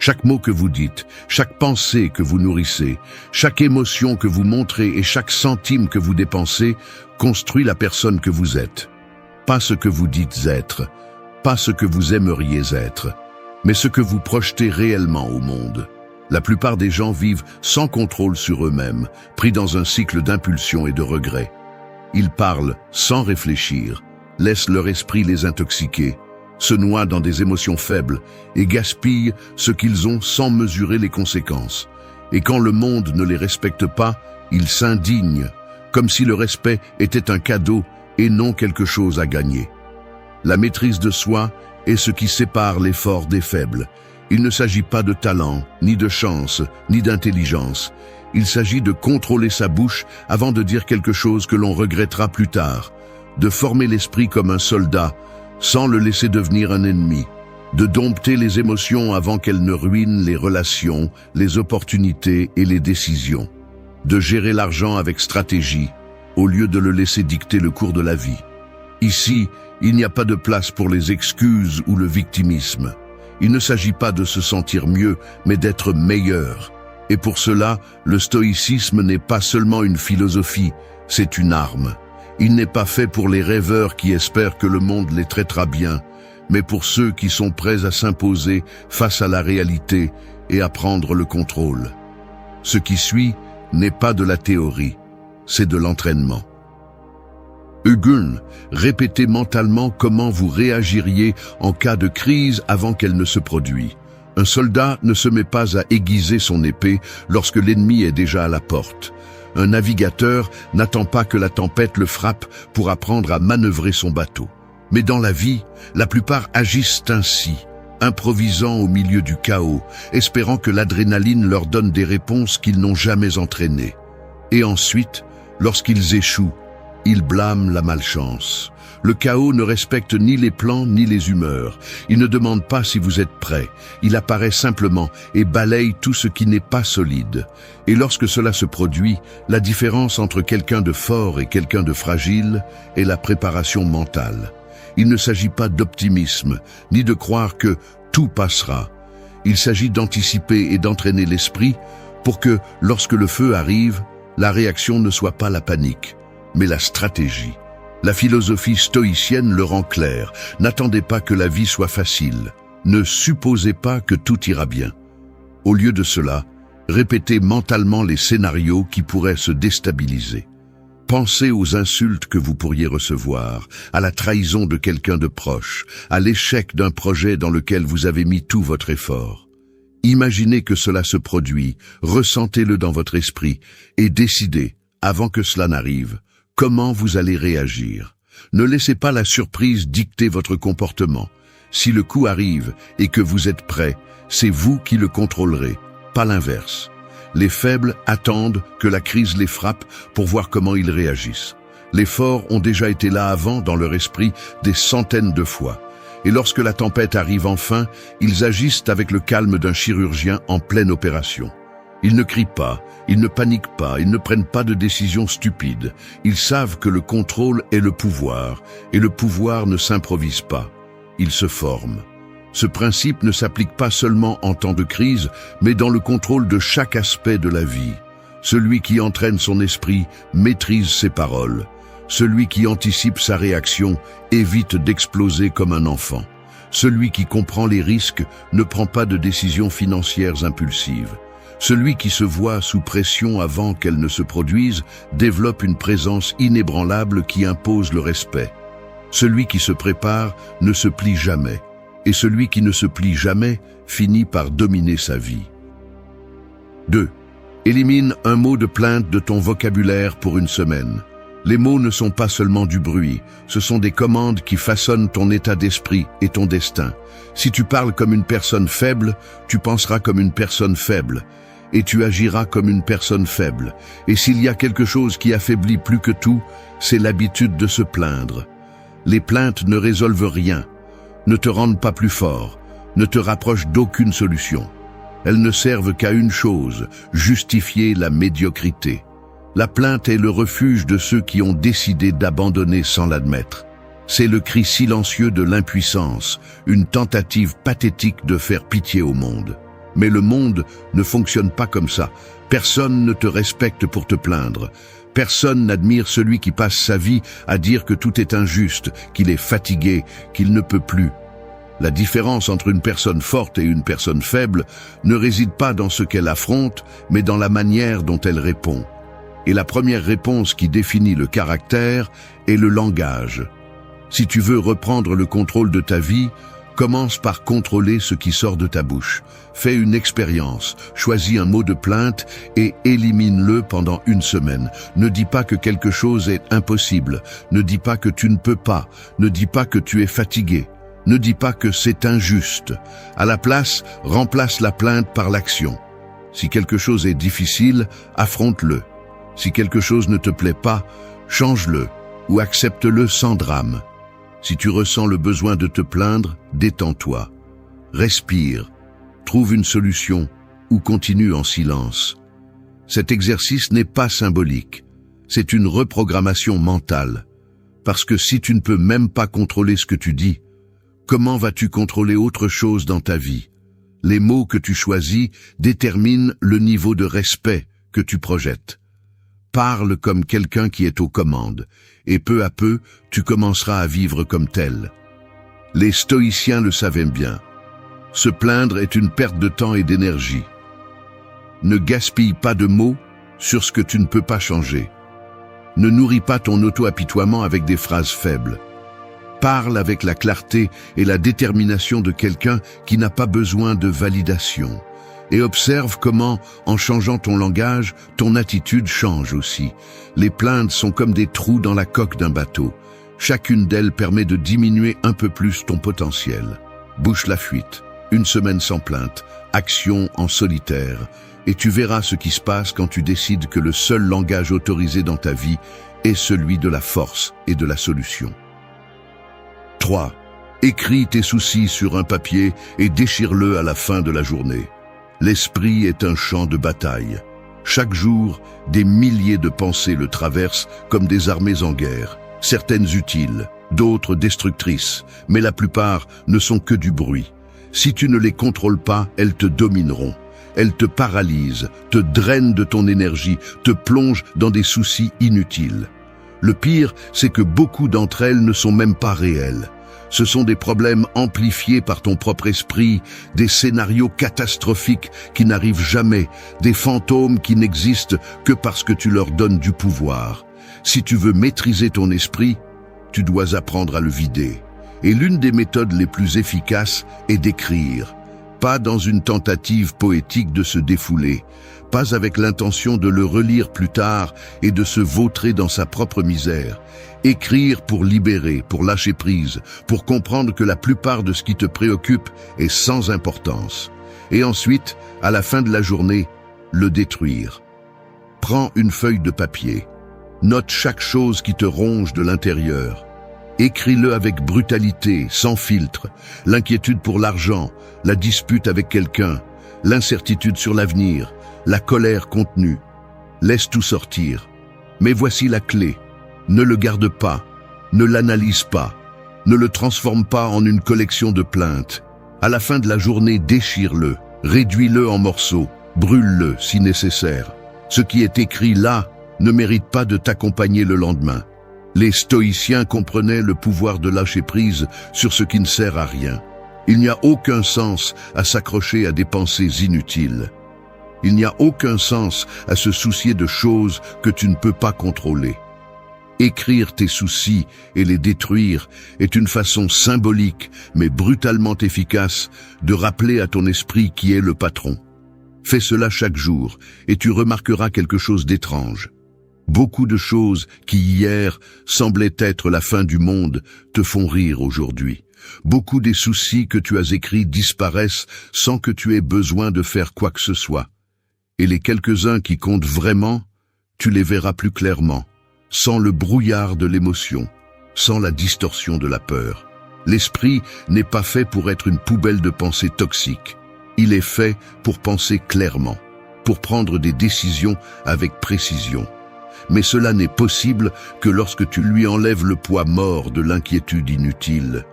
Chaque mot que vous dites, chaque pensée que vous nourrissez, chaque émotion que vous montrez et chaque centime que vous dépensez construit la personne que vous êtes. Pas ce que vous dites être, pas ce que vous aimeriez être, mais ce que vous projetez réellement au monde. La plupart des gens vivent sans contrôle sur eux-mêmes, pris dans un cycle d'impulsion et de regret. Ils parlent sans réfléchir, laissent leur esprit les intoxiquer, se noient dans des émotions faibles et gaspillent ce qu'ils ont sans mesurer les conséquences. Et quand le monde ne les respecte pas, ils s'indignent, comme si le respect était un cadeau et non quelque chose à gagner. La maîtrise de soi est ce qui sépare les forts des faibles. Il ne s'agit pas de talent, ni de chance, ni d'intelligence. Il s'agit de contrôler sa bouche avant de dire quelque chose que l'on regrettera plus tard, de former l'esprit comme un soldat, sans le laisser devenir un ennemi, de dompter les émotions avant qu'elles ne ruinent les relations, les opportunités et les décisions, de gérer l'argent avec stratégie, au lieu de le laisser dicter le cours de la vie. Ici, il n'y a pas de place pour les excuses ou le victimisme. Il ne s'agit pas de se sentir mieux, mais d'être meilleur. Et pour cela, le stoïcisme n'est pas seulement une philosophie, c'est une arme. Il n'est pas fait pour les rêveurs qui espèrent que le monde les traitera bien, mais pour ceux qui sont prêts à s'imposer face à la réalité et à prendre le contrôle. Ce qui suit n'est pas de la théorie, c'est de l'entraînement. Hugun, répétez mentalement comment vous réagiriez en cas de crise avant qu'elle ne se produise. Un soldat ne se met pas à aiguiser son épée lorsque l'ennemi est déjà à la porte. Un navigateur n'attend pas que la tempête le frappe pour apprendre à manœuvrer son bateau. Mais dans la vie, la plupart agissent ainsi, improvisant au milieu du chaos, espérant que l'adrénaline leur donne des réponses qu'ils n'ont jamais entraînées. Et ensuite, lorsqu'ils échouent, ils blâment la malchance. Le chaos ne respecte ni les plans ni les humeurs. Il ne demande pas si vous êtes prêt. Il apparaît simplement et balaye tout ce qui n'est pas solide. Et lorsque cela se produit, la différence entre quelqu'un de fort et quelqu'un de fragile est la préparation mentale. Il ne s'agit pas d'optimisme, ni de croire que tout passera. Il s'agit d'anticiper et d'entraîner l'esprit pour que, lorsque le feu arrive, la réaction ne soit pas la panique, mais la stratégie. La philosophie stoïcienne le rend clair. N'attendez pas que la vie soit facile. Ne supposez pas que tout ira bien. Au lieu de cela, répétez mentalement les scénarios qui pourraient se déstabiliser. Pensez aux insultes que vous pourriez recevoir, à la trahison de quelqu'un de proche, à l'échec d'un projet dans lequel vous avez mis tout votre effort. Imaginez que cela se produit, ressentez-le dans votre esprit et décidez, avant que cela n'arrive, comment vous allez réagir. Ne laissez pas la surprise dicter votre comportement. Si le coup arrive et que vous êtes prêt, c'est vous qui le contrôlerez, pas l'inverse. Les faibles attendent que la crise les frappe pour voir comment ils réagissent. Les forts ont déjà été là avant dans leur esprit des centaines de fois. Et lorsque la tempête arrive enfin, ils agissent avec le calme d'un chirurgien en pleine opération. Ils ne crient pas, ils ne paniquent pas, ils ne prennent pas de décisions stupides. Ils savent que le contrôle est le pouvoir, et le pouvoir ne s'improvise pas. Il se forme. Ce principe ne s'applique pas seulement en temps de crise, mais dans le contrôle de chaque aspect de la vie. Celui qui entraîne son esprit maîtrise ses paroles. Celui qui anticipe sa réaction évite d'exploser comme un enfant. Celui qui comprend les risques ne prend pas de décisions financières impulsives. Celui qui se voit sous pression avant qu'elle ne se produise développe une présence inébranlable qui impose le respect. Celui qui se prépare ne se plie jamais, et celui qui ne se plie jamais finit par dominer sa vie. 2. Élimine un mot de plainte de ton vocabulaire pour une semaine. Les mots ne sont pas seulement du bruit, ce sont des commandes qui façonnent ton état d'esprit et ton destin. Si tu parles comme une personne faible, tu penseras comme une personne faible, et tu agiras comme une personne faible. Et s'il y a quelque chose qui affaiblit plus que tout, c'est l'habitude de se plaindre. Les plaintes ne résolvent rien, ne te rendent pas plus fort, ne te rapprochent d'aucune solution. Elles ne servent qu'à une chose, justifier la médiocrité. La plainte est le refuge de ceux qui ont décidé d'abandonner sans l'admettre. C'est le cri silencieux de l'impuissance, une tentative pathétique de faire pitié au monde. Mais le monde ne fonctionne pas comme ça. Personne ne te respecte pour te plaindre. Personne n'admire celui qui passe sa vie à dire que tout est injuste, qu'il est fatigué, qu'il ne peut plus. La différence entre une personne forte et une personne faible ne réside pas dans ce qu'elle affronte, mais dans la manière dont elle répond. Et la première réponse qui définit le caractère est le langage. Si tu veux reprendre le contrôle de ta vie, commence par contrôler ce qui sort de ta bouche. Fais une expérience, choisis un mot de plainte et élimine-le pendant une semaine. Ne dis pas que quelque chose est impossible. Ne dis pas que tu ne peux pas. Ne dis pas que tu es fatigué. Ne dis pas que c'est injuste. À la place, remplace la plainte par l'action. Si quelque chose est difficile, affronte-le. Si quelque chose ne te plaît pas, change-le ou accepte-le sans drame. Si tu ressens le besoin de te plaindre, détends-toi. Respire, trouve une solution ou continue en silence. Cet exercice n'est pas symbolique, c'est une reprogrammation mentale. Parce que si tu ne peux même pas contrôler ce que tu dis, comment vas-tu contrôler autre chose dans ta vie? Les mots que tu choisis déterminent le niveau de respect que tu projettes. Parle comme quelqu'un qui est aux commandes, et peu à peu, tu commenceras à vivre comme tel. Les stoïciens le savaient bien. Se plaindre est une perte de temps et d'énergie. Ne gaspille pas de mots sur ce que tu ne peux pas changer. Ne nourris pas ton auto-apitoiement avec des phrases faibles. Parle avec la clarté et la détermination de quelqu'un qui n'a pas besoin de validation. Et observe comment, en changeant ton langage, ton attitude change aussi. Les plaintes sont comme des trous dans la coque d'un bateau. Chacune d'elles permet de diminuer un peu plus ton potentiel. Bouche la fuite, une semaine sans plainte, action en solitaire, et tu verras ce qui se passe quand tu décides que le seul langage autorisé dans ta vie est celui de la force et de la solution. 3. Écris tes soucis sur un papier et déchire-le à la fin de la journée. L'esprit est un champ de bataille. Chaque jour, des milliers de pensées le traversent comme des armées en guerre, certaines utiles, d'autres destructrices, mais la plupart ne sont que du bruit. Si tu ne les contrôles pas, elles te domineront. Elles te paralysent, te drainent de ton énergie, te plongent dans des soucis inutiles. Le pire, c'est que beaucoup d'entre elles ne sont même pas réelles. Ce sont des problèmes amplifiés par ton propre esprit, des scénarios catastrophiques qui n'arrivent jamais, des fantômes qui n'existent que parce que tu leur donnes du pouvoir. Si tu veux maîtriser ton esprit, tu dois apprendre à le vider. Et l'une des méthodes les plus efficaces est d'écrire. Pas dans une tentative poétique de se défouler, pas avec l'intention de le relire plus tard et de se vautrer dans sa propre misère. Écrire pour libérer, pour lâcher prise, pour comprendre que la plupart de ce qui te préoccupe est sans importance. Et ensuite, à la fin de la journée, le détruire. Prends une feuille de papier. Note chaque chose qui te ronge de l'intérieur. Écris-le avec brutalité, sans filtre. L'inquiétude pour l'argent, la dispute avec quelqu'un, l'incertitude sur l'avenir, la colère contenue. Laisse tout sortir. Mais voici la clé. Ne le garde pas, ne l'analyse pas, ne le transforme pas en une collection de plaintes. À la fin de la journée, déchire-le, réduis-le en morceaux, brûle-le si nécessaire. Ce qui est écrit là ne mérite pas de t'accompagner le lendemain. Les stoïciens comprenaient le pouvoir de lâcher prise sur ce qui ne sert à rien. Il n'y a aucun sens à s'accrocher à des pensées inutiles. Il n'y a aucun sens à se soucier de choses que tu ne peux pas contrôler. Écrire tes soucis et les détruire est une façon symbolique, mais brutalement efficace, de rappeler à ton esprit qui est le patron. Fais cela chaque jour, et tu remarqueras quelque chose d'étrange. Beaucoup de choses qui hier semblaient être la fin du monde te font rire aujourd'hui. Beaucoup des soucis que tu as écrits disparaissent sans que tu aies besoin de faire quoi que ce soit. Et les quelques-uns qui comptent vraiment, tu les verras plus clairement, sans le brouillard de l'émotion, sans la distorsion de la peur. L'esprit n'est pas fait pour être une poubelle de pensées toxiques. Il est fait pour penser clairement, pour prendre des décisions avec précision. Mais cela n'est possible que lorsque tu lui enlèves le poids mort de l'inquiétude inutile.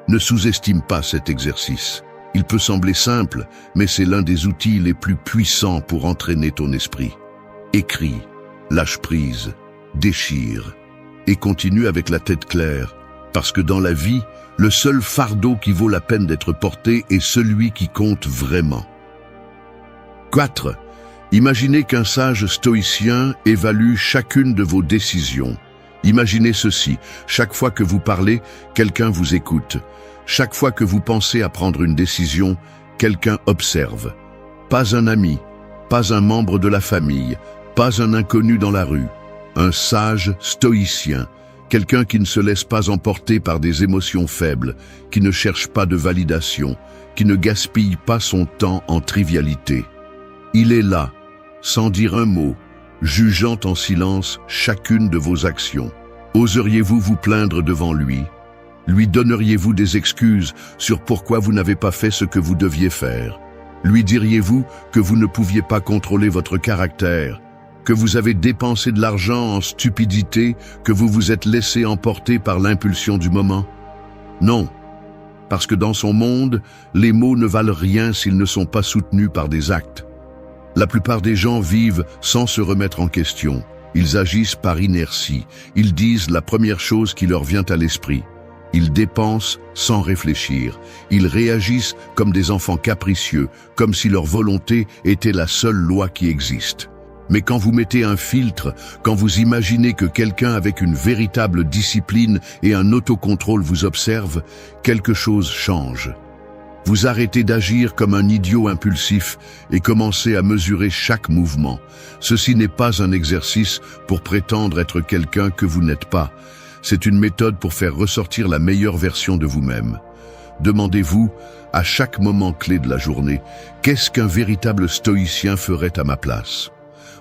Ne sous-estime pas cet exercice. Il peut sembler simple, mais c'est l'un des outils les plus puissants pour entraîner ton esprit. Écris, lâche prise, déchire, et continue avec la tête claire, parce que dans la vie, le seul fardeau qui vaut la peine d'être porté est celui qui compte vraiment. 4. Imaginez qu'un sage stoïcien évalue chacune de vos décisions. Imaginez ceci, chaque fois que vous parlez, quelqu'un vous écoute. Chaque fois que vous pensez à prendre une décision, quelqu'un observe. Pas un ami, pas un membre de la famille, pas un inconnu dans la rue. Un sage stoïcien, quelqu'un qui ne se laisse pas emporter par des émotions faibles, qui ne cherche pas de validation, qui ne gaspille pas son temps en trivialité. Il est là, sans dire un mot, jugeant en silence chacune de vos actions. Oseriez-vous vous plaindre devant lui? Lui donneriez-vous des excuses sur pourquoi vous n'avez pas fait ce que vous deviez faire? Lui diriez-vous que vous ne pouviez pas contrôler votre caractère, que vous avez dépensé de l'argent en stupidité, que vous vous êtes laissé emporter par l'impulsion du moment? Non, parce que dans son monde, les mots ne valent rien s'ils ne sont pas soutenus par des actes. La plupart des gens vivent sans se remettre en question. Ils agissent par inertie. Ils disent la première chose qui leur vient à l'esprit. Ils dépensent sans réfléchir. Ils réagissent comme des enfants capricieux, comme si leur volonté était la seule loi qui existe. Mais quand vous mettez un filtre, quand vous imaginez que quelqu'un avec une véritable discipline et un autocontrôle vous observe, quelque chose change. Vous arrêtez d'agir comme un idiot impulsif et commencez à mesurer chaque mouvement. Ceci n'est pas un exercice pour prétendre être quelqu'un que vous n'êtes pas. C'est une méthode pour faire ressortir la meilleure version de vous-même. Demandez-vous, à chaque moment clé de la journée, qu'est-ce qu'un véritable stoïcien ferait à ma place?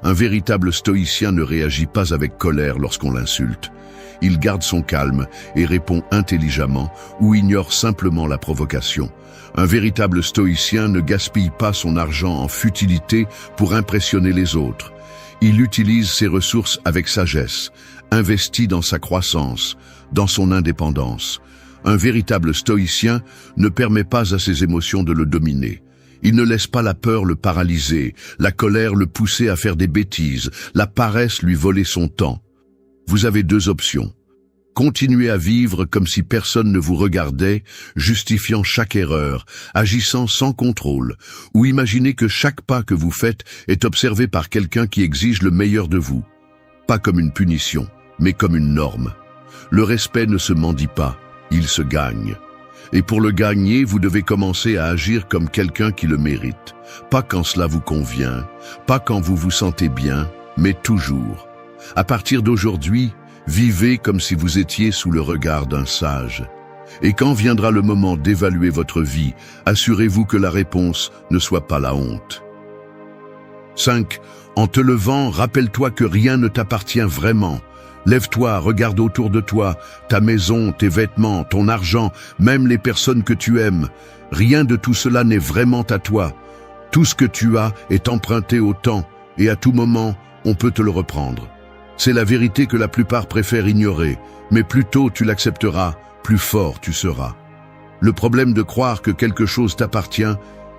Un véritable stoïcien ne réagit pas avec colère lorsqu'on l'insulte. Il garde son calme et répond intelligemment ou ignore simplement la provocation. Un véritable stoïcien ne gaspille pas son argent en futilité pour impressionner les autres. Il utilise ses ressources avec sagesse, investit dans sa croissance, dans son indépendance. Un véritable stoïcien ne permet pas à ses émotions de le dominer. Il ne laisse pas la peur le paralyser, la colère le pousser à faire des bêtises, la paresse lui voler son temps. Vous avez deux options. Continuez à vivre comme si personne ne vous regardait, justifiant chaque erreur, agissant sans contrôle, ou imaginez que chaque pas que vous faites est observé par quelqu'un qui exige le meilleur de vous. Pas comme une punition, mais comme une norme. Le respect ne se mendie pas, il se gagne. Et pour le gagner, vous devez commencer à agir comme quelqu'un qui le mérite. Pas quand cela vous convient, pas quand vous vous sentez bien, mais toujours. À partir d'aujourd'hui, vivez comme si vous étiez sous le regard d'un sage. Et quand viendra le moment d'évaluer votre vie, assurez-vous que la réponse ne soit pas la honte. 5. En te levant, rappelle-toi que rien ne t'appartient vraiment. Lève-toi, regarde autour de toi, ta maison, tes vêtements, ton argent, même les personnes que tu aimes. Rien de tout cela n'est vraiment à toi. Tout ce que tu as est emprunté au temps, et à tout moment, on peut te le reprendre. C'est la vérité que la plupart préfèrent ignorer, mais plus tôt tu l'accepteras, plus fort tu seras. Le problème de croire que quelque chose t'appartient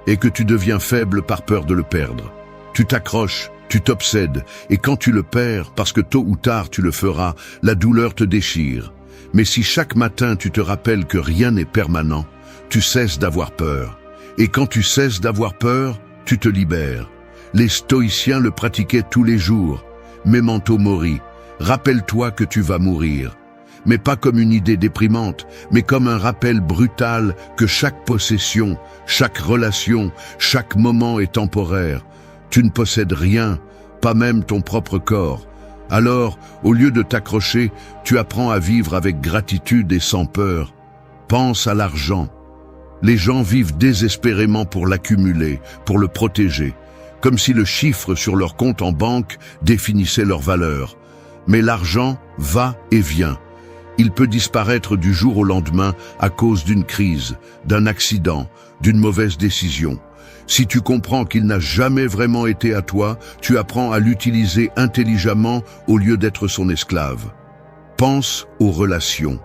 est que tu deviens faible par peur de le perdre. Tu t'accroches, tu t'obsèdes, et quand tu le perds, parce que tôt ou tard tu le feras, la douleur te déchire. Mais si chaque matin tu te rappelles que rien n'est permanent, tu cesses d'avoir peur. Et quand tu cesses d'avoir peur, tu te libères. Les stoïciens le pratiquaient tous les jours. Memento mori, rappelle-toi que tu vas mourir. Mais pas comme une idée déprimante, mais comme un rappel brutal que chaque possession, chaque relation, chaque moment est temporaire. Tu ne possèdes rien, pas même ton propre corps. Alors, au lieu de t'accrocher, tu apprends à vivre avec gratitude et sans peur. Pense à l'argent. Les gens vivent désespérément pour l'accumuler, pour le protéger, comme si le chiffre sur leur compte en banque définissait leur valeur. Mais l'argent va et vient. Il peut disparaître du jour au lendemain à cause d'une crise, d'un accident, d'une mauvaise décision. Si tu comprends qu'il n'a jamais vraiment été à toi, tu apprends à l'utiliser intelligemment au lieu d'être son esclave. Pense aux relations.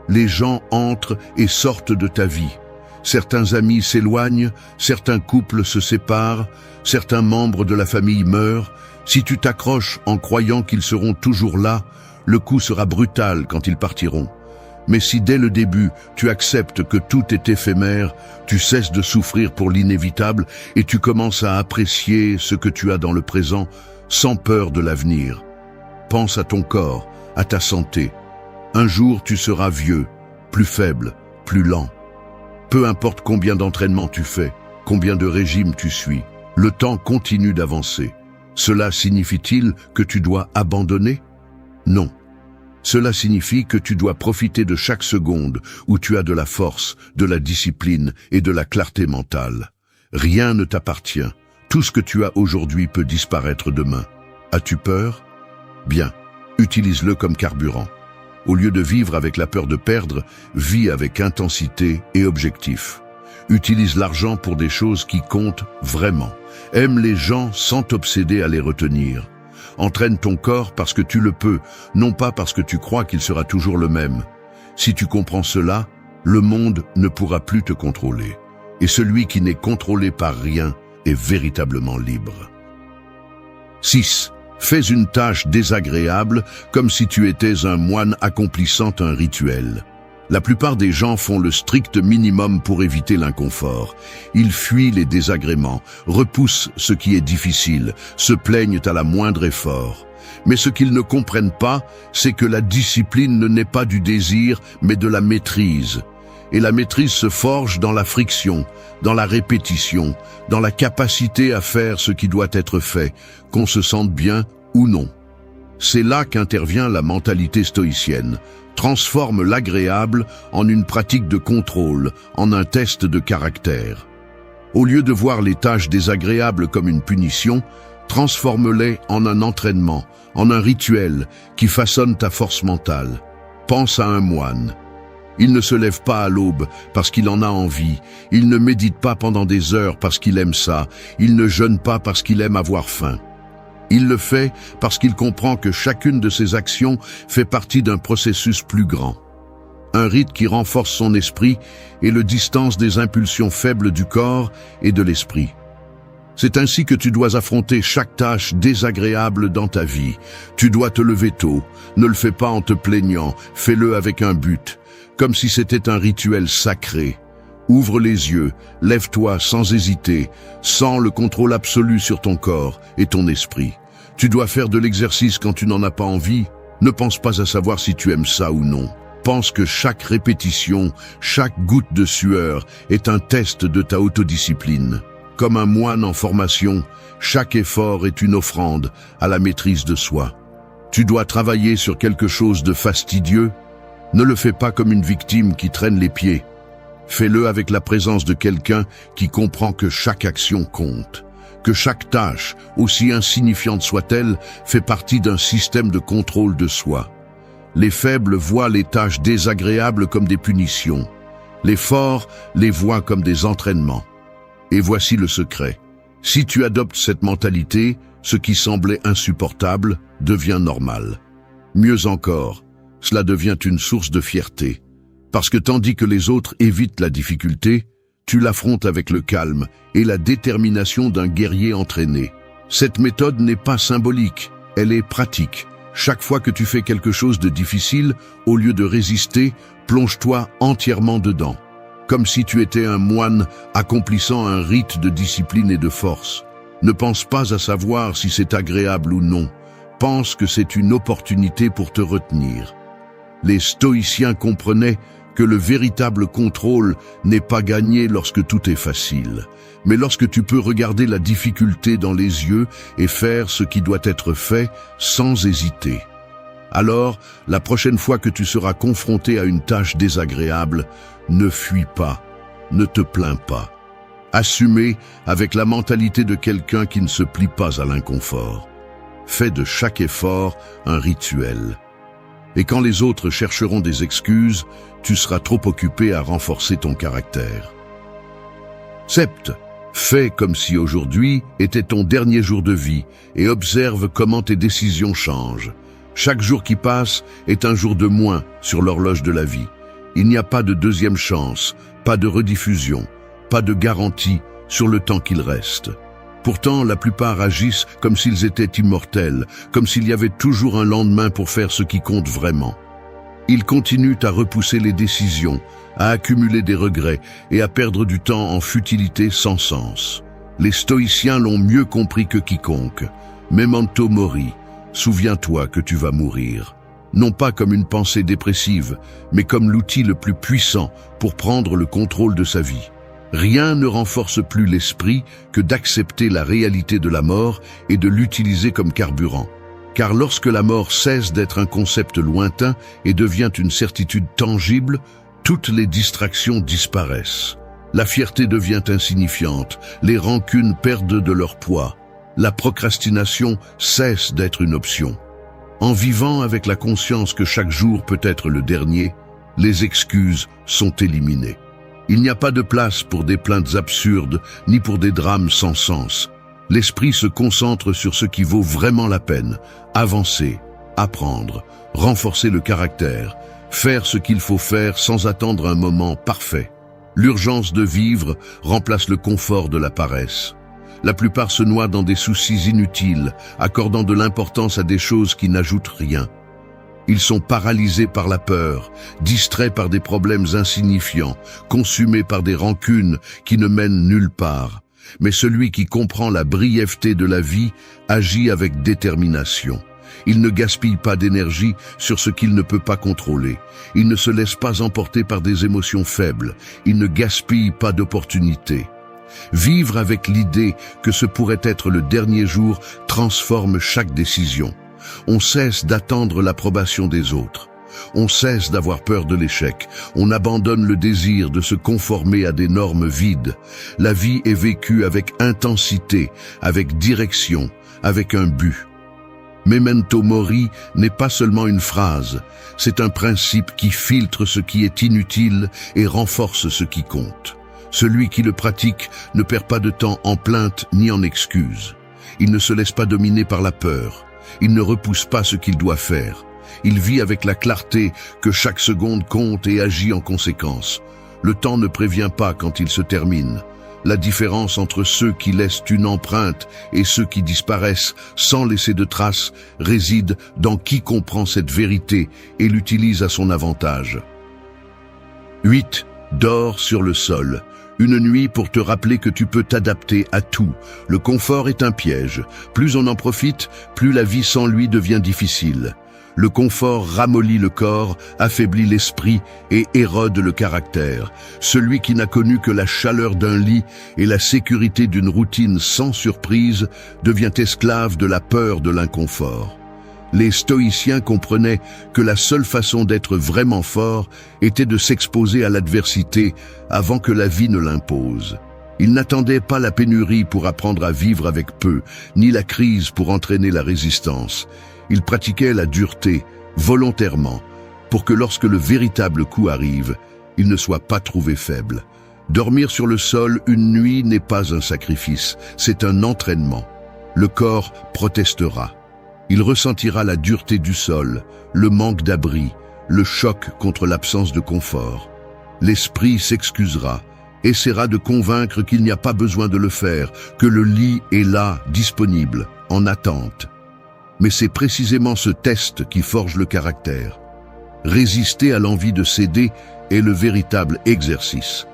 Les gens entrent et sortent de ta vie. Certains amis s'éloignent, certains couples se séparent, certains membres de la famille meurent. Si tu t'accroches en croyant qu'ils seront toujours là, le coup sera brutal quand ils partiront. Mais si dès le début, tu acceptes que tout est éphémère, tu cesses de souffrir pour l'inévitable et tu commences à apprécier ce que tu as dans le présent sans peur de l'avenir. Pense à ton corps, à ta santé. Un jour, tu seras vieux, plus faible, plus lent. Peu importe combien d'entraînements tu fais, combien de régimes tu suis, le temps continue d'avancer. Cela signifie-t-il que tu dois abandonner? Non. Cela signifie que tu dois profiter de chaque seconde où tu as de la force, de la discipline et de la clarté mentale. Rien ne t'appartient. Tout ce que tu as aujourd'hui peut disparaître demain. As-tu peur? Bien, utilise-le comme carburant. Au lieu de vivre avec la peur de perdre, vis avec intensité et objectif. Utilise l'argent pour des choses qui comptent vraiment. Aime les gens sans t'obséder à les retenir. Entraîne ton corps parce que tu le peux, non pas parce que tu crois qu'il sera toujours le même. Si tu comprends cela, le monde ne pourra plus te contrôler. Et celui qui n'est contrôlé par rien est véritablement libre. 6. Fais une tâche désagréable comme si tu étais un moine accomplissant un rituel. La plupart des gens font le strict minimum pour éviter l'inconfort. Ils fuient les désagréments, repoussent ce qui est difficile, se plaignent à la moindre effort. Mais ce qu'ils ne comprennent pas, c'est que la discipline ne naît pas du désir, mais de la maîtrise. Et la maîtrise se forge dans la friction, dans la répétition, dans la capacité à faire ce qui doit être fait, qu'on se sente bien ou non. C'est là qu'intervient la mentalité stoïcienne. Transforme l'agréable en une pratique de contrôle, en un test de caractère. Au lieu de voir les tâches désagréables comme une punition, transforme-les en un entraînement, en un rituel qui façonne ta force mentale. Pense à un moine. Il ne se lève pas à l'aube parce qu'il en a envie, il ne médite pas pendant des heures parce qu'il aime ça, il ne jeûne pas parce qu'il aime avoir faim. Il le fait parce qu'il comprend que chacune de ses actions fait partie d'un processus plus grand. Un rite qui renforce son esprit et le distance des impulsions faibles du corps et de l'esprit. C'est ainsi que tu dois affronter chaque tâche désagréable dans ta vie. Tu dois te lever tôt, ne le fais pas en te plaignant, fais-le avec un but, comme si c'était un rituel sacré. Ouvre les yeux, lève-toi sans hésiter, sens le contrôle absolu sur ton corps et ton esprit. Tu dois faire de l'exercice quand tu n'en as pas envie. Ne pense pas à savoir si tu aimes ça ou non. Pense que chaque répétition, chaque goutte de sueur est un test de ta autodiscipline. Comme un moine en formation, chaque effort est une offrande à la maîtrise de soi. Tu dois travailler sur quelque chose de fastidieux. Ne le fais pas comme une victime qui traîne les pieds. Fais-le avec la présence de quelqu'un qui comprend que chaque action compte, que chaque tâche, aussi insignifiante soit-elle, fait partie d'un système de contrôle de soi. Les faibles voient les tâches désagréables comme des punitions. Les forts les voient comme des entraînements. Et voici le secret. Si tu adoptes cette mentalité, ce qui semblait insupportable devient normal. Mieux encore, cela devient une source de fierté. Parce que tandis que les autres évitent la difficulté, tu l'affrontes avec le calme et la détermination d'un guerrier entraîné. Cette méthode n'est pas symbolique, elle est pratique. Chaque fois que tu fais quelque chose de difficile, au lieu de résister, plonge-toi entièrement dedans. Comme si tu étais un moine accomplissant un rite de discipline et de force. Ne pense pas à savoir si c'est agréable ou non. Pense que c'est une opportunité pour te retenir. Les stoïciens comprenaient que le véritable contrôle n'est pas gagné lorsque tout est facile, mais lorsque tu peux regarder la difficulté dans les yeux et faire ce qui doit être fait sans hésiter. Alors, la prochaine fois que tu seras confronté à une tâche désagréable, ne fuis pas, ne te plains pas. Assumez avec la mentalité de quelqu'un qui ne se plie pas à l'inconfort. Fais de chaque effort un rituel. Et quand les autres chercheront des excuses, tu seras trop occupé à renforcer ton caractère. 7. Fais comme si aujourd'hui était ton dernier jour de vie et observe comment tes décisions changent. Chaque jour qui passe est un jour de moins sur l'horloge de la vie. Il n'y a pas de deuxième chance, pas de rediffusion, pas de garantie sur le temps qu'il reste. Pourtant, la plupart agissent comme s'ils étaient immortels, comme s'il y avait toujours un lendemain pour faire ce qui compte vraiment. Ils continuent à repousser les décisions, à accumuler des regrets et à perdre du temps en futilité sans sens. Les stoïciens l'ont mieux compris que quiconque. Memento mori, souviens-toi que tu vas mourir. Non pas comme une pensée dépressive, mais comme l'outil le plus puissant pour prendre le contrôle de sa vie. Rien ne renforce plus l'esprit que d'accepter la réalité de la mort et de l'utiliser comme carburant. Car lorsque la mort cesse d'être un concept lointain et devient une certitude tangible, toutes les distractions disparaissent. La fierté devient insignifiante, les rancunes perdent de leur poids, la procrastination cesse d'être une option. En vivant avec la conscience que chaque jour peut être le dernier, les excuses sont éliminées. Il n'y a pas de place pour des plaintes absurdes, ni pour des drames sans sens. L'esprit se concentre sur ce qui vaut vraiment la peine, avancer, apprendre, renforcer le caractère, faire ce qu'il faut faire sans attendre un moment parfait. L'urgence de vivre remplace le confort de la paresse. La plupart se noient dans des soucis inutiles, accordant de l'importance à des choses qui n'ajoutent rien. Ils sont paralysés par la peur, distraits par des problèmes insignifiants, consumés par des rancunes qui ne mènent nulle part. Mais celui qui comprend la brièveté de la vie agit avec détermination. Il ne gaspille pas d'énergie sur ce qu'il ne peut pas contrôler. Il ne se laisse pas emporter par des émotions faibles. Il ne gaspille pas d'opportunités. Vivre avec l'idée que ce pourrait être le dernier jour transforme chaque décision. On cesse d'attendre l'approbation des autres. On cesse d'avoir peur de l'échec. On abandonne le désir de se conformer à des normes vides. La vie est vécue avec intensité, avec direction, avec un but. Memento mori n'est pas seulement une phrase, c'est un principe qui filtre ce qui est inutile et renforce ce qui compte. Celui qui le pratique ne perd pas de temps en plaintes ni en excuses. Il ne se laisse pas dominer par la peur. Il ne repousse pas ce qu'il doit faire. Il vit avec la clarté que chaque seconde compte et agit en conséquence. Le temps ne prévient pas quand il se termine. La différence entre ceux qui laissent une empreinte et ceux qui disparaissent sans laisser de traces réside dans qui comprend cette vérité et l'utilise à son avantage. 8. Dors sur le sol. Une nuit pour te rappeler que tu peux t'adapter à tout. Le confort est un piège. Plus on en profite, plus la vie sans lui devient difficile. Le confort ramollit le corps, affaiblit l'esprit et érode le caractère. Celui qui n'a connu que la chaleur d'un lit et la sécurité d'une routine sans surprise devient esclave de la peur de l'inconfort. Les stoïciens comprenaient que la seule façon d'être vraiment fort était de s'exposer à l'adversité avant que la vie ne l'impose. Ils n'attendaient pas la pénurie pour apprendre à vivre avec peu, ni la crise pour entraîner la résistance. Ils pratiquaient la dureté, volontairement, pour que lorsque le véritable coup arrive, ils ne soient pas trouvés faibles. Dormir sur le sol une nuit n'est pas un sacrifice, c'est un entraînement. Le corps protestera. Il ressentira la dureté du sol, le manque d'abri, le choc contre l'absence de confort. L'esprit s'excusera, essaiera de convaincre qu'il n'y a pas besoin de le faire, que le lit est là, disponible, en attente. Mais c'est précisément ce test qui forge le caractère. Résister à l'envie de céder est le véritable exercice.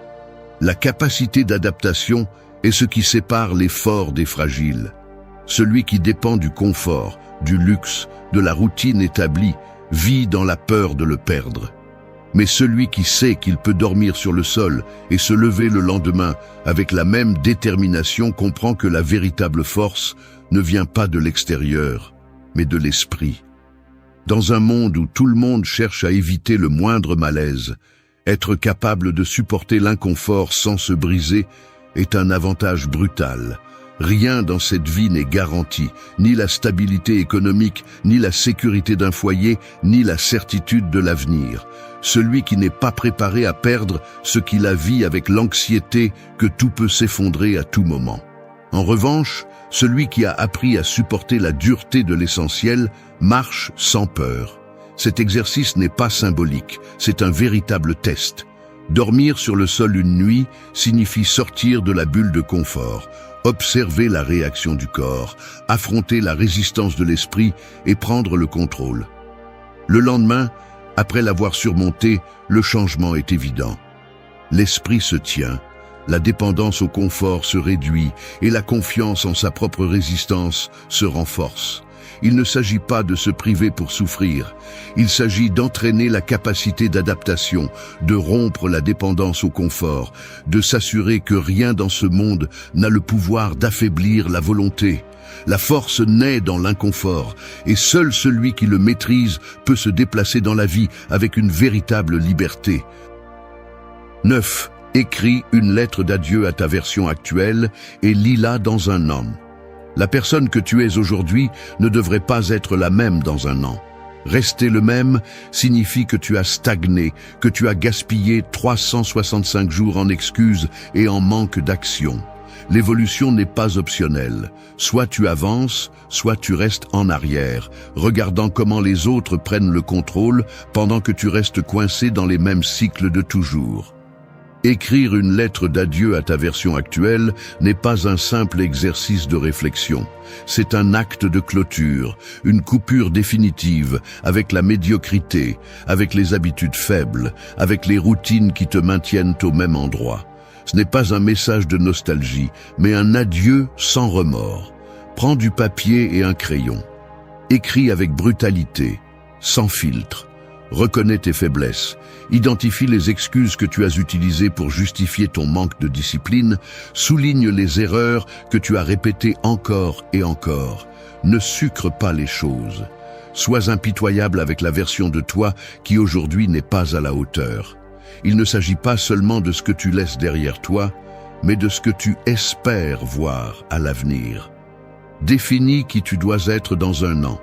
La capacité d'adaptation est ce qui sépare les forts des fragiles. Celui qui dépend du confort, du luxe, de la routine établie, vit dans la peur de le perdre. Mais celui qui sait qu'il peut dormir sur le sol et se lever le lendemain avec la même détermination comprend que la véritable force ne vient pas de l'extérieur, mais de l'esprit. Dans un monde où tout le monde cherche à éviter le moindre malaise, être capable de supporter l'inconfort sans se briser est un avantage brutal. Rien dans cette vie n'est garanti, ni la stabilité économique, ni la sécurité d'un foyer, ni la certitude de l'avenir. Celui qui n'est pas préparé à perdre ce qu'il a vit avec l'anxiété que tout peut s'effondrer à tout moment. En revanche, celui qui a appris à supporter la dureté de l'essentiel marche sans peur. Cet exercice n'est pas symbolique, c'est un véritable test. Dormir sur le sol une nuit signifie sortir de la bulle de confort, observer la réaction du corps, affronter la résistance de l'esprit et prendre le contrôle. Le lendemain, après l'avoir surmonté, le changement est évident. L'esprit se tient, la dépendance au confort se réduit et la confiance en sa propre résistance se renforce. Il ne s'agit pas de se priver pour souffrir, il s'agit d'entraîner la capacité d'adaptation, de rompre la dépendance au confort, de s'assurer que rien dans ce monde n'a le pouvoir d'affaiblir la volonté. La force naît dans l'inconfort, et seul celui qui le maîtrise peut se déplacer dans la vie avec une véritable liberté. 9. Écris une lettre d'adieu à ta version actuelle et lis-la dans un an. La personne que tu es aujourd'hui ne devrait pas être la même dans un an. Rester le même signifie que tu as stagné, que tu as gaspillé 365 jours en excuses et en manque d'action. L'évolution n'est pas optionnelle. Soit tu avances, soit tu restes en arrière, regardant comment les autres prennent le contrôle pendant que tu restes coincé dans les mêmes cycles de toujours. Écrire une lettre d'adieu à ta version actuelle n'est pas un simple exercice de réflexion. C'est un acte de clôture, une coupure définitive avec la médiocrité, avec les habitudes faibles, avec les routines qui te maintiennent au même endroit. Ce n'est pas un message de nostalgie, mais un adieu sans remords. Prends du papier et un crayon. Écris avec brutalité, sans filtre. Reconnais tes faiblesses, identifie les excuses que tu as utilisées pour justifier ton manque de discipline, souligne les erreurs que tu as répétées encore et encore. Ne sucre pas les choses. Sois impitoyable avec la version de toi qui aujourd'hui n'est pas à la hauteur. Il ne s'agit pas seulement de ce que tu laisses derrière toi, mais de ce que tu espères voir à l'avenir. Définis qui tu dois être dans un an.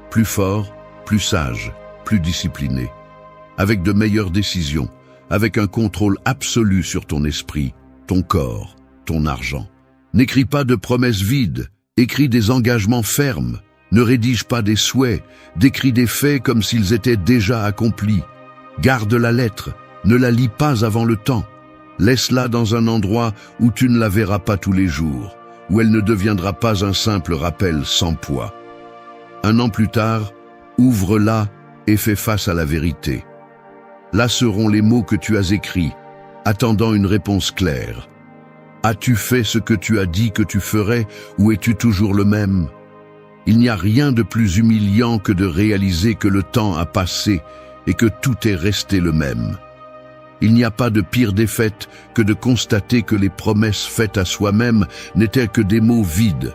Plus fort, plus sage, plus discipliné, avec de meilleures décisions, avec un contrôle absolu sur ton esprit, ton corps, ton argent. N'écris pas de promesses vides, écris des engagements fermes. Ne rédige pas des souhaits, décris des faits comme s'ils étaient déjà accomplis. Garde la lettre, ne la lis pas avant le temps. Laisse-la dans un endroit où tu ne la verras pas tous les jours, où elle ne deviendra pas un simple rappel sans poids. Un an plus tard, ouvre-la et fais face à la vérité. Là seront les mots que tu as écrits, attendant une réponse claire. As-tu fait ce que tu as dit que tu ferais, ou es-tu toujours le même? Il n'y a rien de plus humiliant que de réaliser que le temps a passé et que tout est resté le même. Il n'y a pas de pire défaite que de constater que les promesses faites à soi-même n'étaient que des mots vides.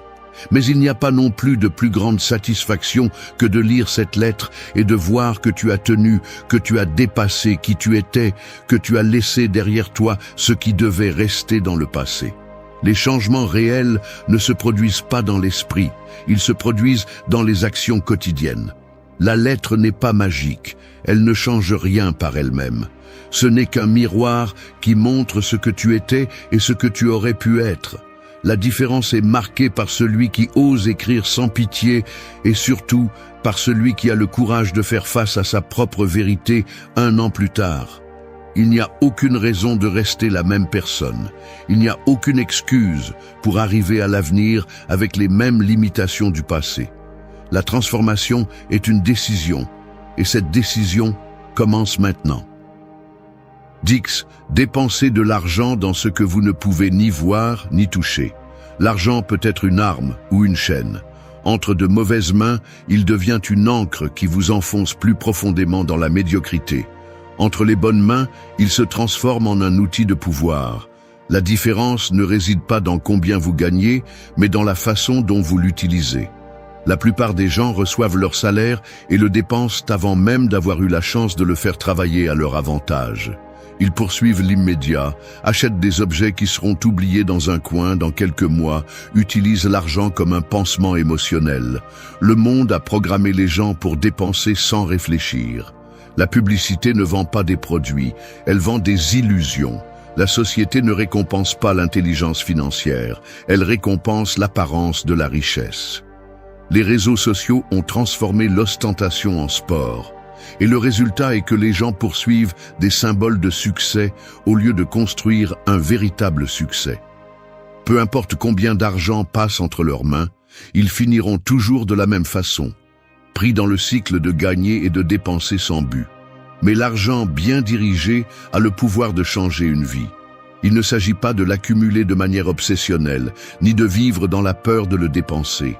Mais il n'y a pas non plus de plus grande satisfaction que de lire cette lettre et de voir que tu as tenu, que tu as dépassé qui tu étais, que tu as laissé derrière toi ce qui devait rester dans le passé. Les changements réels ne se produisent pas dans l'esprit, ils se produisent dans les actions quotidiennes. La lettre n'est pas magique, elle ne change rien par elle-même. Ce n'est qu'un miroir qui montre ce que tu étais et ce que tu aurais pu être. La différence est marquée par celui qui ose écrire sans pitié et surtout par celui qui a le courage de faire face à sa propre vérité un an plus tard. Il n'y a aucune raison de rester la même personne. Il n'y a aucune excuse pour arriver à l'avenir avec les mêmes limitations du passé. La transformation est une décision et cette décision commence maintenant. 10. Dépensez de l'argent dans ce que vous ne pouvez ni voir ni toucher. L'argent peut être une arme ou une chaîne. Entre de mauvaises mains, il devient une ancre qui vous enfonce plus profondément dans la médiocrité. Entre les bonnes mains, il se transforme en un outil de pouvoir. La différence ne réside pas dans combien vous gagnez, mais dans la façon dont vous l'utilisez. La plupart des gens reçoivent leur salaire et le dépensent avant même d'avoir eu la chance de le faire travailler à leur avantage. Ils poursuivent l'immédiat, achètent des objets qui seront oubliés dans un coin dans quelques mois, utilisent l'argent comme un pansement émotionnel. Le monde a programmé les gens pour dépenser sans réfléchir. La publicité ne vend pas des produits, elle vend des illusions. La société ne récompense pas l'intelligence financière, elle récompense l'apparence de la richesse. Les réseaux sociaux ont transformé l'ostentation en sport. Et le résultat est que les gens poursuivent des symboles de succès au lieu de construire un véritable succès. Peu importe combien d'argent passe entre leurs mains, ils finiront toujours de la même façon, pris dans le cycle de gagner et de dépenser sans but. Mais l'argent bien dirigé a le pouvoir de changer une vie. Il ne s'agit pas de l'accumuler de manière obsessionnelle, ni de vivre dans la peur de le dépenser.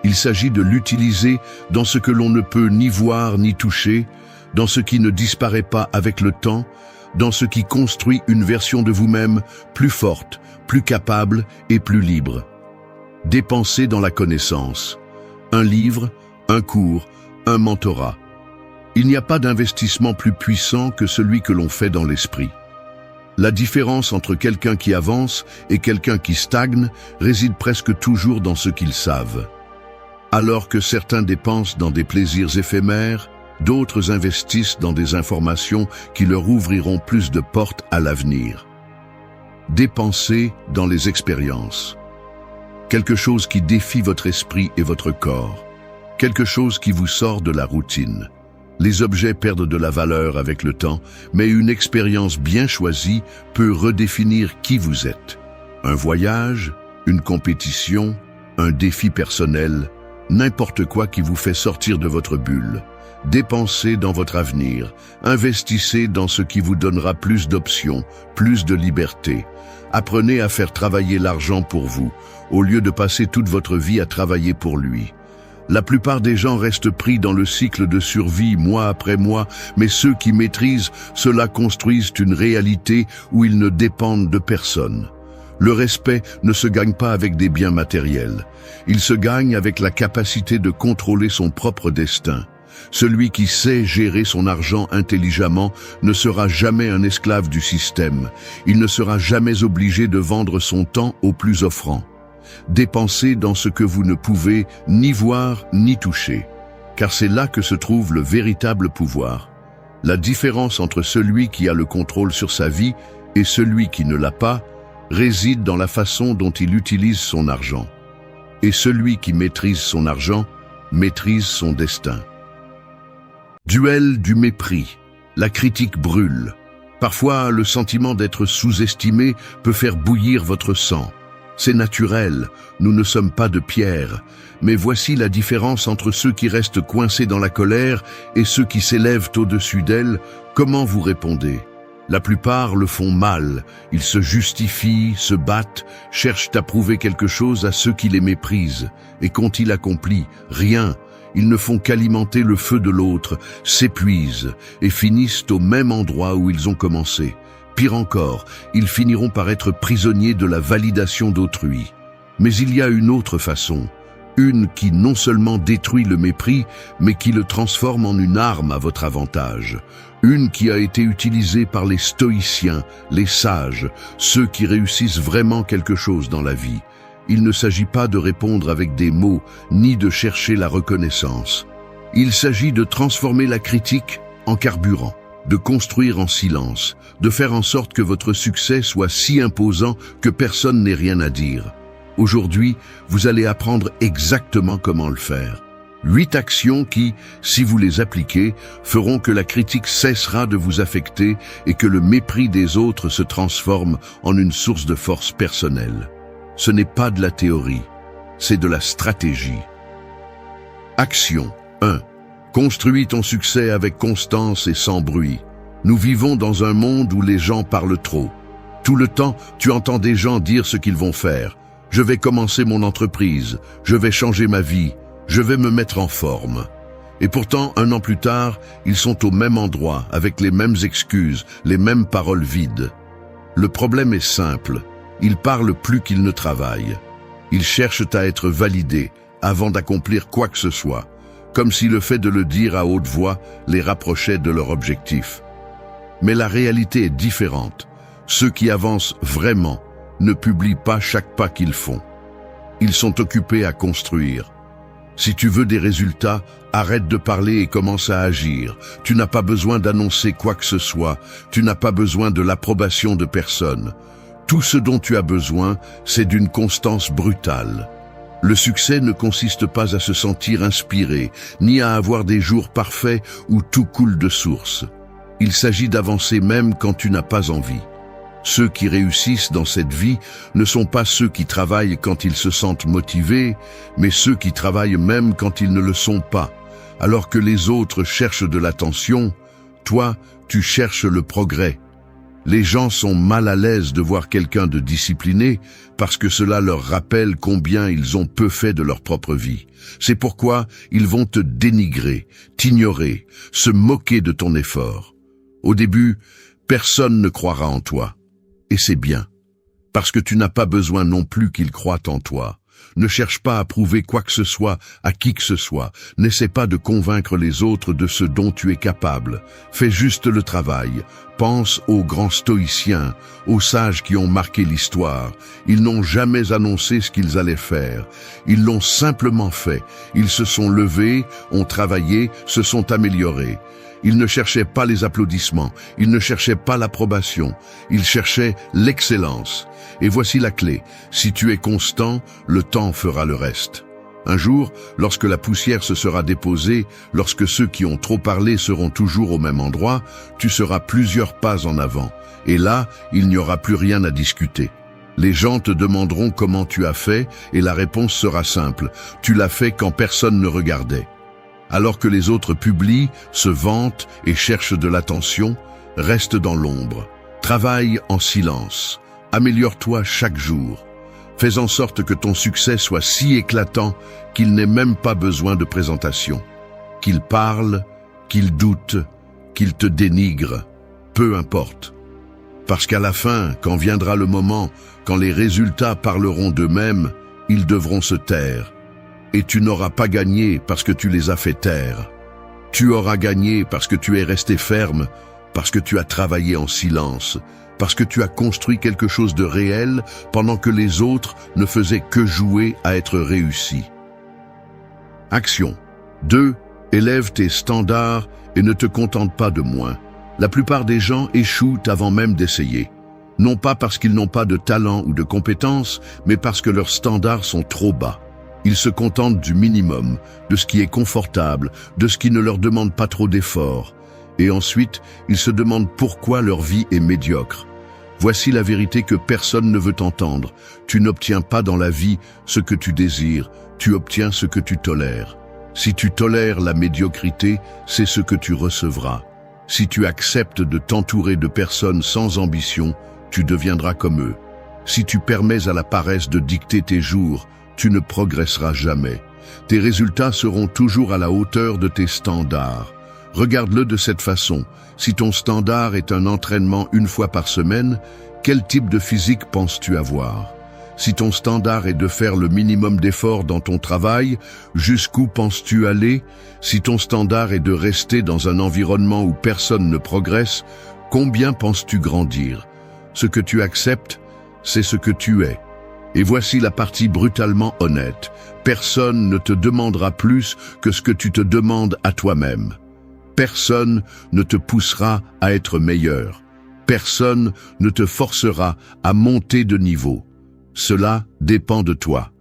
Il s'agit de l'utiliser dans ce que l'on ne peut ni voir ni toucher, dans ce qui ne disparaît pas avec le temps, dans ce qui construit une version de vous-même plus forte, plus capable et plus libre. Dépensez dans la connaissance. Un livre, un cours, un mentorat. Il n'y a pas d'investissement plus puissant que celui que l'on fait dans l'esprit. La différence entre quelqu'un qui avance et quelqu'un qui stagne réside presque toujours dans ce qu'ils savent. Alors que certains dépensent dans des plaisirs éphémères, d'autres investissent dans des informations qui leur ouvriront plus de portes à l'avenir. Dépensez dans les expériences. Quelque chose qui défie votre esprit et votre corps. Quelque chose qui vous sort de la routine. Les objets perdent de la valeur avec le temps, mais une expérience bien choisie peut redéfinir qui vous êtes. Un voyage, une compétition, un défi personnel, n'importe quoi qui vous fait sortir de votre bulle. Dépensez dans votre avenir, investissez dans ce qui vous donnera plus d'options, plus de liberté. Apprenez à faire travailler l'argent pour vous, au lieu de passer toute votre vie à travailler pour lui. La plupart des gens restent pris dans le cycle de survie mois après mois, mais ceux qui maîtrisent cela construisent une réalité où ils ne dépendent de personne. Le respect ne se gagne pas avec des biens matériels. Il se gagne avec la capacité de contrôler son propre destin. Celui qui sait gérer son argent intelligemment ne sera jamais un esclave du système. Il ne sera jamais obligé de vendre son temps au plus offrant. Dépensez dans ce que vous ne pouvez ni voir ni toucher, car c'est là que se trouve le véritable pouvoir. La différence entre celui qui a le contrôle sur sa vie et celui qui ne l'a pas réside dans la façon dont il utilise son argent. Et celui qui maîtrise son argent maîtrise son destin. Duel du mépris. La critique brûle. Parfois, le sentiment d'être sous-estimé peut faire bouillir votre sang. C'est naturel, nous ne sommes pas de pierre, mais voici la différence entre ceux qui restent coincés dans la colère et ceux qui s'élèvent au-dessus d'elle. Comment vous répondez? La plupart le font mal, ils se justifient, se battent, cherchent à prouver quelque chose à ceux qui les méprisent. Et qu'ont-ils accompli? Rien. Ils ne font qu'alimenter le feu de l'autre, s'épuisent et finissent au même endroit où ils ont commencé. Pire encore, ils finiront par être prisonniers de la validation d'autrui. Mais il y a une autre façon, une qui non seulement détruit le mépris, mais qui le transforme en une arme à votre avantage. Une qui a été utilisée par les stoïciens, les sages, ceux qui réussissent vraiment quelque chose dans la vie. Il ne s'agit pas de répondre avec des mots, ni de chercher la reconnaissance. Il s'agit de transformer la critique en carburant, de construire en silence, de faire en sorte que votre succès soit si imposant que personne n'ait rien à dire. Aujourd'hui, vous allez apprendre exactement comment le faire. 8 actions qui, si vous les appliquez, feront que la critique cessera de vous affecter et que le mépris des autres se transforme en une source de force personnelle. Ce n'est pas de la théorie, c'est de la stratégie. Action 1. Construis ton succès avec constance et sans bruit. Nous vivons dans un monde où les gens parlent trop. Tout le temps, tu entends des gens dire ce qu'ils vont faire. Je vais commencer mon entreprise, je vais changer ma vie, je vais me mettre en forme. Et pourtant, 1 an plus tard, ils sont au même endroit, avec les mêmes excuses, les mêmes paroles vides. Le problème est simple, ils parlent plus qu'ils ne travaillent. Ils cherchent à être validés avant d'accomplir quoi que ce soit, comme si le fait de le dire à haute voix les rapprochait de leur objectif. Mais la réalité est différente. Ceux qui avancent vraiment ne publient pas chaque pas qu'ils font. Ils sont occupés à construire. Si tu veux des résultats, arrête de parler et commence à agir. Tu n'as pas besoin d'annoncer quoi que ce soit. Tu n'as pas besoin de l'approbation de personne. Tout ce dont tu as besoin, c'est d'une constance brutale. Le succès ne consiste pas à se sentir inspiré, ni à avoir des jours parfaits où tout coule de source. Il s'agit d'avancer même quand tu n'as pas envie. Ceux qui réussissent dans cette vie ne sont pas ceux qui travaillent quand ils se sentent motivés, mais ceux qui travaillent même quand ils ne le sont pas. Alors que les autres cherchent de l'attention, toi, tu cherches le progrès. Les gens sont mal à l'aise de voir quelqu'un de discipliné parce que cela leur rappelle combien ils ont peu fait de leur propre vie. C'est pourquoi ils vont te dénigrer, t'ignorer, se moquer de ton effort. Au début, personne ne croira en toi. Et c'est bien, parce que tu n'as pas besoin non plus qu'ils croient en toi. Ne cherche pas à prouver quoi que ce soit à qui que ce soit. N'essaie pas de convaincre les autres de ce dont tu es capable. Fais juste le travail. Pense aux grands stoïciens, aux sages qui ont marqué l'histoire. Ils n'ont jamais annoncé ce qu'ils allaient faire. Ils l'ont simplement fait. Ils se sont levés, ont travaillé, se sont améliorés. Ils ne cherchaient pas les applaudissements, ils ne cherchaient pas l'approbation, ils cherchaient l'excellence. Et voici la clé, si tu es constant, le temps fera le reste. Un jour, lorsque la poussière se sera déposée, lorsque ceux qui ont trop parlé seront toujours au même endroit, tu seras plusieurs pas en avant. Et là, il n'y aura plus rien à discuter. Les gens te demanderont comment tu as fait, et la réponse sera simple, tu l'as fait quand personne ne regardait. Alors que les autres publient, se vantent et cherchent de l'attention, reste dans l'ombre. Travaille en silence. Améliore-toi chaque jour. Fais en sorte que ton succès soit si éclatant qu'il n'ait même pas besoin de présentation. Qu'il parle, qu'il doute, qu'il te dénigre, peu importe. Parce qu'à la fin, quand viendra le moment, quand les résultats parleront d'eux-mêmes, ils devront se taire. Et tu n'auras pas gagné parce que tu les as fait taire. Tu auras gagné parce que tu es resté ferme, parce que tu as travaillé en silence, parce que tu as construit quelque chose de réel pendant que les autres ne faisaient que jouer à être réussis. Action. 2. Élève tes standards et ne te contente pas de moins. La plupart des gens échouent avant même d'essayer. Non pas parce qu'ils n'ont pas de talent ou de compétences, mais parce que leurs standards sont trop bas. Ils se contentent du minimum, de ce qui est confortable, de ce qui ne leur demande pas trop d'efforts. Et ensuite, ils se demandent pourquoi leur vie est médiocre. Voici la vérité que personne ne veut entendre. Tu n'obtiens pas dans la vie ce que tu désires, tu obtiens ce que tu tolères. Si tu tolères la médiocrité, c'est ce que tu recevras. Si tu acceptes de t'entourer de personnes sans ambition, tu deviendras comme eux. Si tu permets à la paresse de dicter tes jours, tu ne progresseras jamais. Tes résultats seront toujours à la hauteur de tes standards. Regarde-le de cette façon. Si ton standard est un entraînement une fois par semaine, quel type de physique penses-tu avoir? Si ton standard est de faire le minimum d'efforts dans ton travail, jusqu'où penses-tu aller? Si ton standard est de rester dans un environnement où personne ne progresse, combien penses-tu grandir? Ce que tu acceptes, c'est ce que tu es. Et voici la partie brutalement honnête. Personne ne te demandera plus que ce que tu te demandes à toi-même. Personne ne te poussera à être meilleur. Personne ne te forcera à monter de niveau. Cela dépend de toi.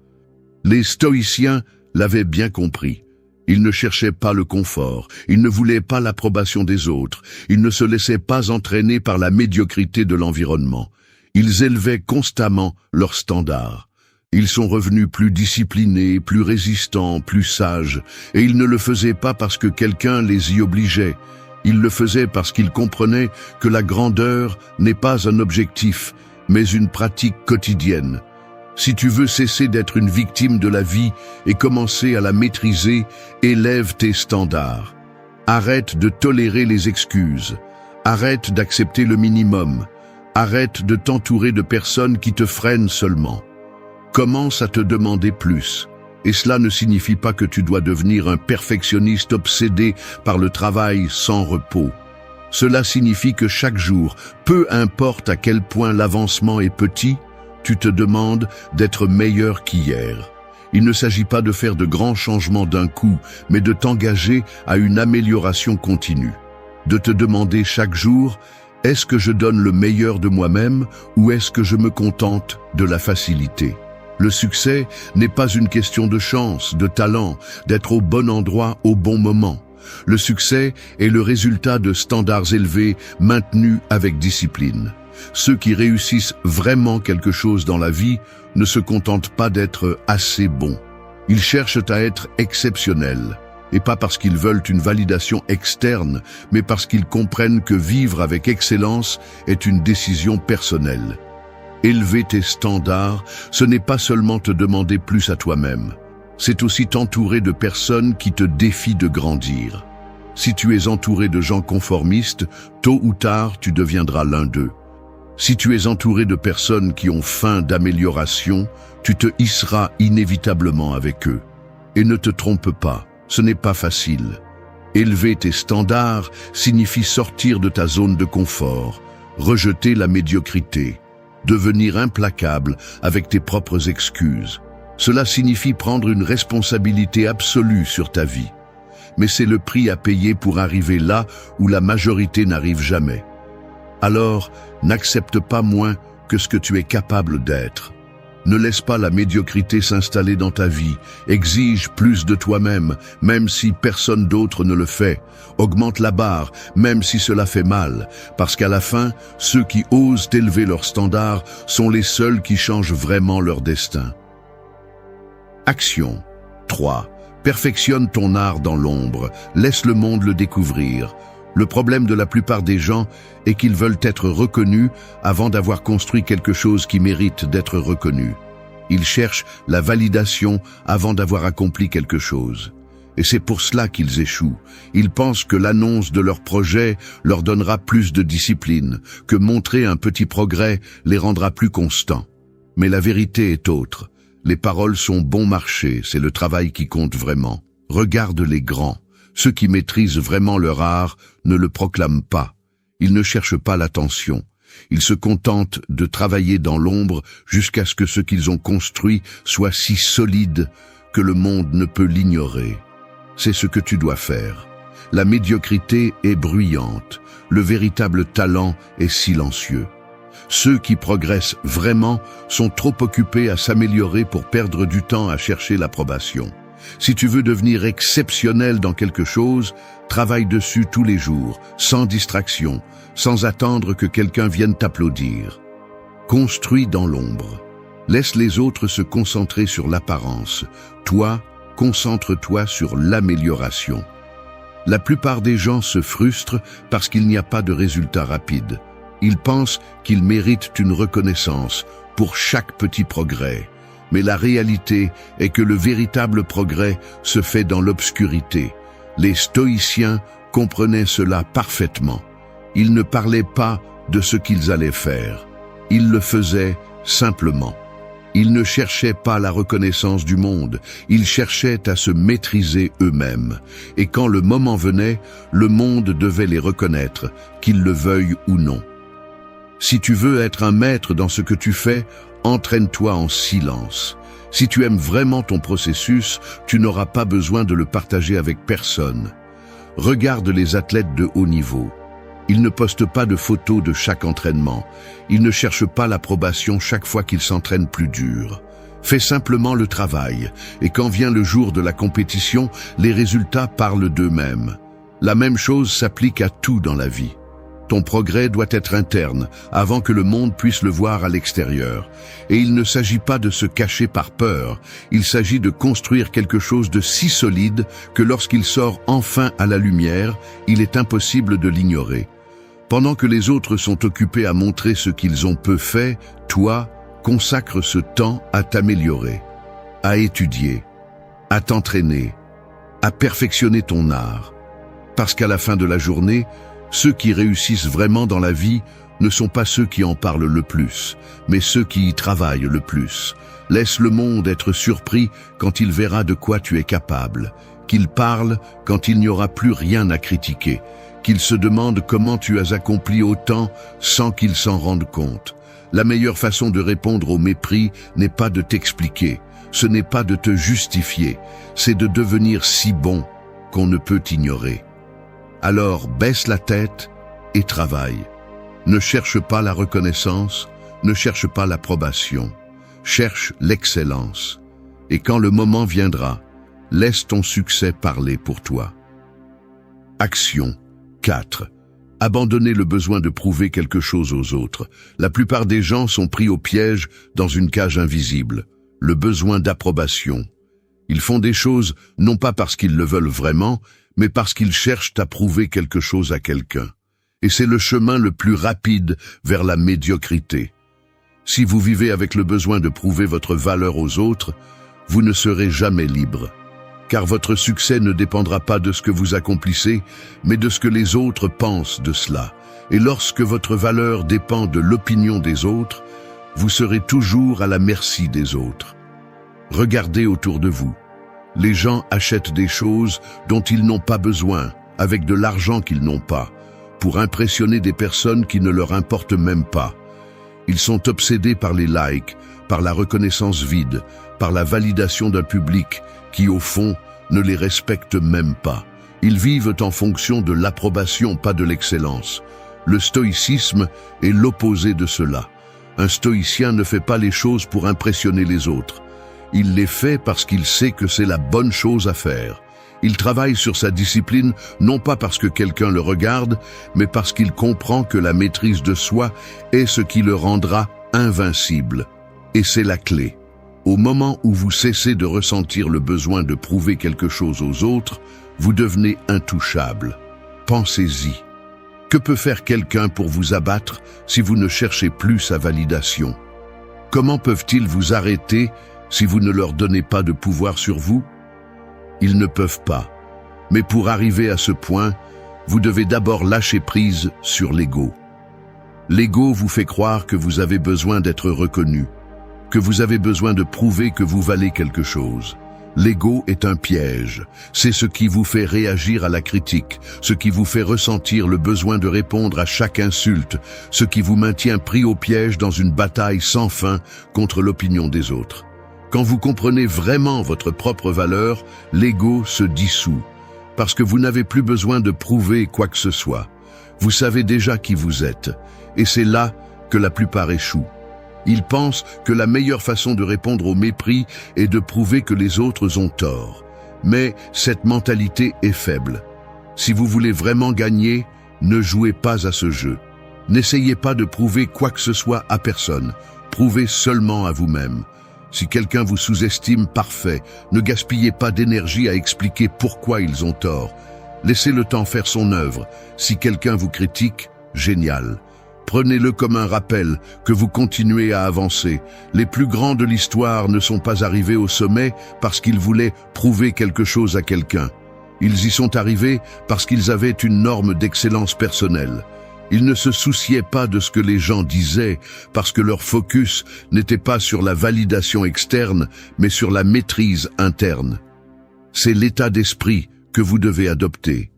Les stoïciens l'avaient bien compris. Ils ne cherchaient pas le confort, ils ne voulaient pas l'approbation des autres, ils ne se laissaient pas entraîner par la médiocrité de l'environnement. Ils élevaient constamment leurs standards. Ils sont revenus plus disciplinés, plus résistants, plus sages, et ils ne le faisaient pas parce que quelqu'un les y obligeait. Ils le faisaient parce qu'ils comprenaient que la grandeur n'est pas un objectif, mais une pratique quotidienne. Si tu veux cesser d'être une victime de la vie et commencer à la maîtriser, élève tes standards. Arrête de tolérer les excuses. Arrête d'accepter le minimum. Arrête de t'entourer de personnes qui te freinent seulement. Commence à te demander plus. Et cela ne signifie pas que tu dois devenir un perfectionniste obsédé par le travail sans repos. Cela signifie que chaque jour, peu importe à quel point l'avancement est petit, tu te demandes d'être meilleur qu'hier. Il ne s'agit pas de faire de grands changements d'un coup, mais de t'engager à une amélioration continue. De te demander chaque jour, est-ce que je donne le meilleur de moi-même ou est-ce que je me contente de la facilité? Le succès n'est pas une question de chance, de talent, d'être au bon endroit au bon moment. Le succès est le résultat de standards élevés maintenus avec discipline. Ceux qui réussissent vraiment quelque chose dans la vie ne se contentent pas d'être assez bons. Ils cherchent à être exceptionnels, et pas parce qu'ils veulent une validation externe, mais parce qu'ils comprennent que vivre avec excellence est une décision personnelle. Élever tes standards, ce n'est pas seulement te demander plus à toi-même. C'est aussi t'entourer de personnes qui te défient de grandir. Si tu es entouré de gens conformistes, tôt ou tard, tu deviendras l'un d'eux. Si tu es entouré de personnes qui ont faim d'amélioration, tu te hisseras inévitablement avec eux. Et ne te trompe pas, ce n'est pas facile. Élever tes standards signifie sortir de ta zone de confort, rejeter la médiocrité, devenir implacable avec tes propres excuses. Cela signifie prendre une responsabilité absolue sur ta vie. Mais c'est le prix à payer pour arriver là où la majorité n'arrive jamais. Alors, n'accepte pas moins que ce que tu es capable d'être. Ne laisse pas la médiocrité s'installer dans ta vie. Exige plus de toi-même, même si personne d'autre ne le fait. Augmente la barre, même si cela fait mal. Parce qu'à la fin, ceux qui osent élever leurs standards sont les seuls qui changent vraiment leur destin. Action 3. Perfectionne ton art dans l'ombre. Laisse le monde le découvrir. Le problème de la plupart des gens est qu'ils veulent être reconnus avant d'avoir construit quelque chose qui mérite d'être reconnu. Ils cherchent la validation avant d'avoir accompli quelque chose. Et c'est pour cela qu'ils échouent. Ils pensent que l'annonce de leur projet leur donnera plus de discipline, que montrer un petit progrès les rendra plus constants. Mais la vérité est autre. Les paroles sont bon marché, c'est le travail qui compte vraiment. Regarde les grands. Ceux qui maîtrisent vraiment leur art ne le proclament pas. Ils ne cherchent pas l'attention. Ils se contentent de travailler dans l'ombre jusqu'à ce que ce qu'ils ont construit soit si solide que le monde ne peut l'ignorer. C'est ce que tu dois faire. La médiocrité est bruyante. Le véritable talent est silencieux. Ceux qui progressent vraiment sont trop occupés à s'améliorer pour perdre du temps à chercher l'approbation. Si tu veux devenir exceptionnel dans quelque chose, travaille dessus tous les jours, sans distraction, sans attendre que quelqu'un vienne t'applaudir. Construis dans l'ombre. Laisse les autres se concentrer sur l'apparence. Toi, concentre-toi sur l'amélioration. La plupart des gens se frustrent parce qu'il n'y a pas de résultat rapide. Ils pensent qu'ils méritent une reconnaissance pour chaque petit progrès. Mais la réalité est que le véritable progrès se fait dans l'obscurité. Les stoïciens comprenaient cela parfaitement. Ils ne parlaient pas de ce qu'ils allaient faire. Ils le faisaient simplement. Ils ne cherchaient pas la reconnaissance du monde. Ils cherchaient à se maîtriser eux-mêmes. Et quand le moment venait, le monde devait les reconnaître, qu'ils le veuillent ou non. Si tu veux être un maître dans ce que tu fais, entraîne-toi en silence. Si tu aimes vraiment ton processus, tu n'auras pas besoin de le partager avec personne. Regarde les athlètes de haut niveau. Ils ne postent pas de photos de chaque entraînement. Ils ne cherchent pas l'approbation chaque fois qu'ils s'entraînent plus dur. Fais simplement le travail, et quand vient le jour de la compétition, les résultats parlent d'eux-mêmes. La même chose s'applique à tout dans la vie. Ton progrès doit être interne, avant que le monde puisse le voir à l'extérieur. Et il ne s'agit pas de se cacher par peur, il s'agit de construire quelque chose de si solide que lorsqu'il sort enfin à la lumière, il est impossible de l'ignorer. Pendant que les autres sont occupés à montrer ce qu'ils ont peu fait, toi, consacre ce temps à t'améliorer, à étudier, à t'entraîner, à perfectionner ton art. Parce qu'à la fin de la journée, ceux qui réussissent vraiment dans la vie ne sont pas ceux qui en parlent le plus, mais ceux qui y travaillent le plus. Laisse le monde être surpris quand il verra de quoi tu es capable, qu'il parle quand il n'y aura plus rien à critiquer, qu'il se demande comment tu as accompli autant sans qu'il s'en rende compte. La meilleure façon de répondre au mépris n'est pas de t'expliquer, ce n'est pas de te justifier, c'est de devenir si bon qu'on ne peut t'ignorer. Alors baisse la tête et travaille. Ne cherche pas la reconnaissance, ne cherche pas l'approbation. cherche l'excellence. Et quand le moment viendra, laisse ton succès parler pour toi. Action 4. Abandonnez le besoin de prouver quelque chose aux autres. La plupart des gens sont pris au piège dans une cage invisible, le besoin d'approbation. Ils font des choses non pas parce qu'ils le veulent vraiment, mais parce qu'ils cherchent à prouver quelque chose à quelqu'un. Et c'est le chemin le plus rapide vers la médiocrité. Si vous vivez avec le besoin de prouver votre valeur aux autres, vous ne serez jamais libre. Car votre succès ne dépendra pas de ce que vous accomplissez, mais de ce que les autres pensent de cela. Et lorsque votre valeur dépend de l'opinion des autres, vous serez toujours à la merci des autres. Regardez autour de vous. Les gens achètent des choses dont ils n'ont pas besoin, avec de l'argent qu'ils n'ont pas, pour impressionner des personnes qui ne leur importent même pas. Ils sont obsédés par les likes, par la reconnaissance vide, par la validation d'un public qui, au fond, ne les respecte même pas. Ils vivent en fonction de l'approbation, pas de l'excellence. Le stoïcisme est l'opposé de cela. Un stoïcien ne fait pas les choses pour impressionner les autres. Il les fait parce qu'il sait que c'est la bonne chose à faire. Il travaille sur sa discipline non pas parce que quelqu'un le regarde, mais parce qu'il comprend que la maîtrise de soi est ce qui le rendra invincible. Et c'est la clé. Au moment où vous cessez de ressentir le besoin de prouver quelque chose aux autres, vous devenez intouchable. Pensez-y. Que peut faire quelqu'un pour vous abattre si vous ne cherchez plus sa validation? Comment peuvent-ils vous arrêter si vous ne leur donnez pas de pouvoir sur vous? Ils ne peuvent pas. Mais pour arriver à ce point, vous devez d'abord lâcher prise sur l'ego. L'ego vous fait croire que vous avez besoin d'être reconnu, que vous avez besoin de prouver que vous valez quelque chose. L'ego est un piège. C'est ce qui vous fait réagir à la critique, ce qui vous fait ressentir le besoin de répondre à chaque insulte, ce qui vous maintient pris au piège dans une bataille sans fin contre l'opinion des autres. Quand vous comprenez vraiment votre propre valeur, l'ego se dissout, parce que vous n'avez plus besoin de prouver quoi que ce soit. Vous savez déjà qui vous êtes, et c'est là que la plupart échouent. Ils pensent que la meilleure façon de répondre au mépris est de prouver que les autres ont tort. Mais cette mentalité est faible. Si vous voulez vraiment gagner, ne jouez pas à ce jeu. N'essayez pas de prouver quoi que ce soit à personne. Prouvez seulement à vous-même. Si quelqu'un vous sous-estime, parfait. Ne gaspillez pas d'énergie à expliquer pourquoi ils ont tort. Laissez le temps faire son œuvre. Si quelqu'un vous critique, génial. Prenez-le comme un rappel que vous continuez à avancer. Les plus grands de l'histoire ne sont pas arrivés au sommet parce qu'ils voulaient prouver quelque chose à quelqu'un. Ils y sont arrivés parce qu'ils avaient une norme d'excellence personnelle. Ils ne se souciaient pas de ce que les gens disaient parce que leur focus n'était pas sur la validation externe, mais sur la maîtrise interne. C'est l'état d'esprit que vous devez adopter.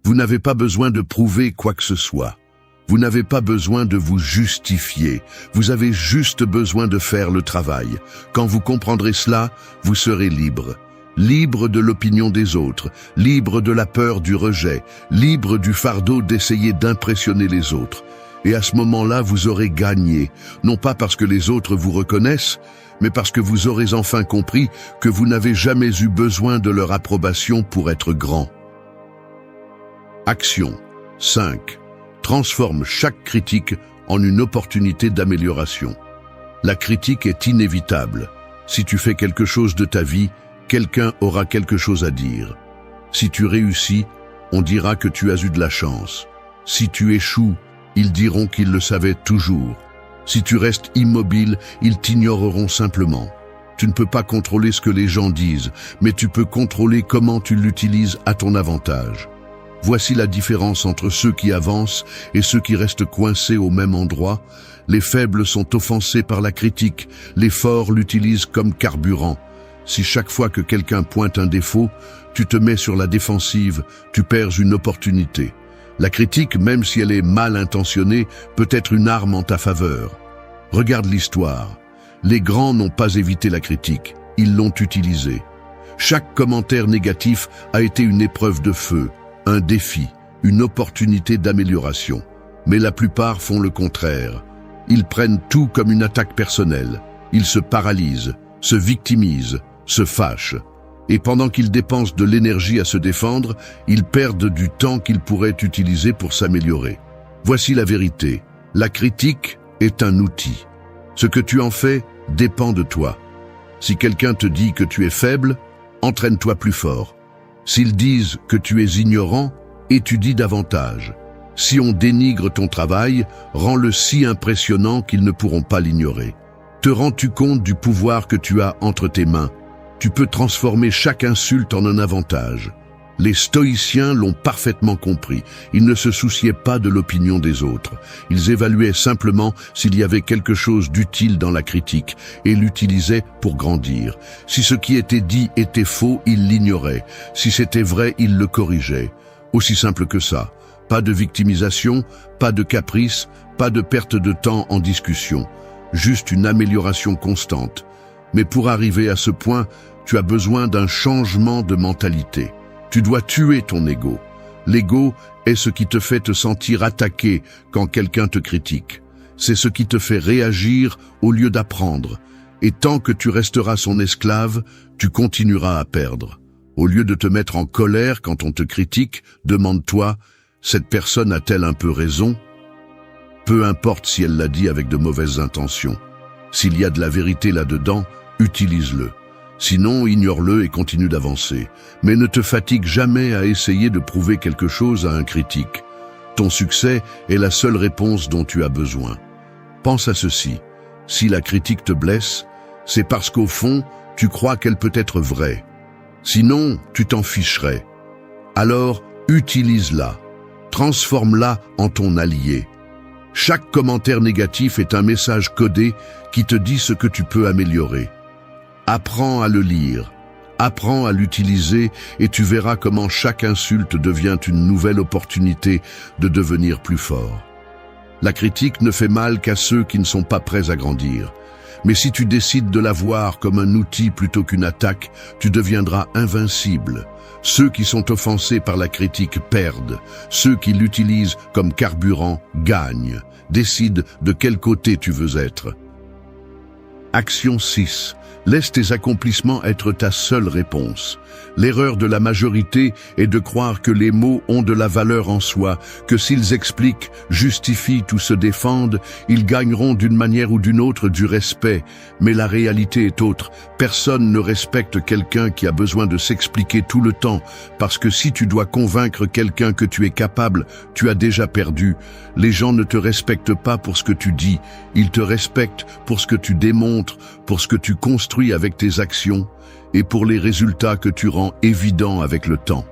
Vous n'avez pas besoin de prouver quoi que ce soit. Vous n'avez pas besoin de vous justifier. Vous avez juste besoin de faire le travail. Quand vous comprendrez cela, vous serez libre. Libre de l'opinion des autres, libre de la peur du rejet, libre du fardeau d'essayer d'impressionner les autres. Et à ce moment-là, vous aurez gagné, non pas parce que les autres vous reconnaissent, mais parce que vous aurez enfin compris que vous n'avez jamais eu besoin de leur approbation pour être grand. Action 5. Transforme chaque critique en une opportunité d'amélioration. La critique est inévitable. Si tu fais quelque chose de ta vie, quelqu'un aura quelque chose à dire. Si tu réussis, on dira que tu as eu de la chance. Si tu échoues, ils diront qu'ils le savaient toujours. Si tu restes immobile, ils t'ignoreront simplement. Tu ne peux pas contrôler ce que les gens disent, mais tu peux contrôler comment tu l'utilises à ton avantage. Voici la différence entre ceux qui avancent et ceux qui restent coincés au même endroit. Les faibles sont offensés par la critique, les forts l'utilisent comme carburant. Si chaque fois que quelqu'un pointe un défaut, tu te mets sur la défensive, tu perds une opportunité. La critique, même si elle est mal intentionnée, peut être une arme en ta faveur. Regarde l'histoire. Les grands n'ont pas évité la critique, ils l'ont utilisée. Chaque commentaire négatif a été une épreuve de feu, un défi, une opportunité d'amélioration. Mais la plupart font le contraire. Ils prennent tout comme une attaque personnelle. Ils se paralysent, se victimisent, se fâchent. Et pendant qu'ils dépensent de l'énergie à se défendre, ils perdent du temps qu'ils pourraient utiliser pour s'améliorer. Voici la vérité. La critique est un outil. Ce que tu en fais dépend de toi. Si quelqu'un te dit que tu es faible, entraîne-toi plus fort. S'ils disent que tu es ignorant, étudie davantage. Si on dénigre ton travail, rends-le si impressionnant qu'ils ne pourront pas l'ignorer. Te rends-tu compte du pouvoir que tu as entre tes mains? Tu peux transformer chaque insulte en un avantage. Les stoïciens l'ont parfaitement compris. Ils ne se souciaient pas de l'opinion des autres. Ils évaluaient simplement s'il y avait quelque chose d'utile dans la critique et l'utilisaient pour grandir. Si ce qui était dit était faux, ils l'ignoraient. Si c'était vrai, ils le corrigeaient. Aussi simple que ça. Pas de victimisation, pas de caprice, pas de perte de temps en discussion. Juste une amélioration constante. Mais pour arriver à ce point, tu as besoin d'un changement de mentalité. Tu dois tuer ton ego. L'ego est ce qui te fait te sentir attaqué quand quelqu'un te critique. C'est ce qui te fait réagir au lieu d'apprendre. Et tant que tu resteras son esclave, tu continueras à perdre. Au lieu de te mettre en colère quand on te critique, demande-toi, cette personne a-t-elle un peu raison? Peu importe si elle l'a dit avec de mauvaises intentions. S'il y a de la vérité là-dedans, utilise-le. Sinon, ignore-le et continue d'avancer. Mais ne te fatigue jamais à essayer de prouver quelque chose à un critique. Ton succès est la seule réponse dont tu as besoin. Pense à ceci. Si la critique te blesse, c'est parce qu'au fond, tu crois qu'elle peut être vraie. Sinon, tu t'en ficherais. Alors, utilise-la. Transforme-la en ton allié. Chaque commentaire négatif est un message codé qui te dit ce que tu peux améliorer. Apprends à le lire, apprends à l'utiliser et tu verras comment chaque insulte devient une nouvelle opportunité de devenir plus fort. La critique ne fait mal qu'à ceux qui ne sont pas prêts à grandir. Mais si tu décides de la voir comme un outil plutôt qu'une attaque, tu deviendras invincible. Ceux qui sont offensés par la critique perdent. Ceux qui l'utilisent comme carburant gagnent. Décide de quel côté tu veux être. Action 6. Laisse tes accomplissements être ta seule réponse. L'erreur de la majorité est de croire que les mots ont de la valeur en soi, que s'ils expliquent, justifient ou se défendent, ils gagneront d'une manière ou d'une autre du respect. Mais la réalité est autre. Personne ne respecte quelqu'un qui a besoin de s'expliquer tout le temps, parce que si tu dois convaincre quelqu'un que tu es capable, tu as déjà perdu. Les gens ne te respectent pas pour ce que tu dis, ils te respectent pour ce que tu démontres, pour ce que tu construis avec tes actions, et pour les résultats que tu rends évidents avec le temps.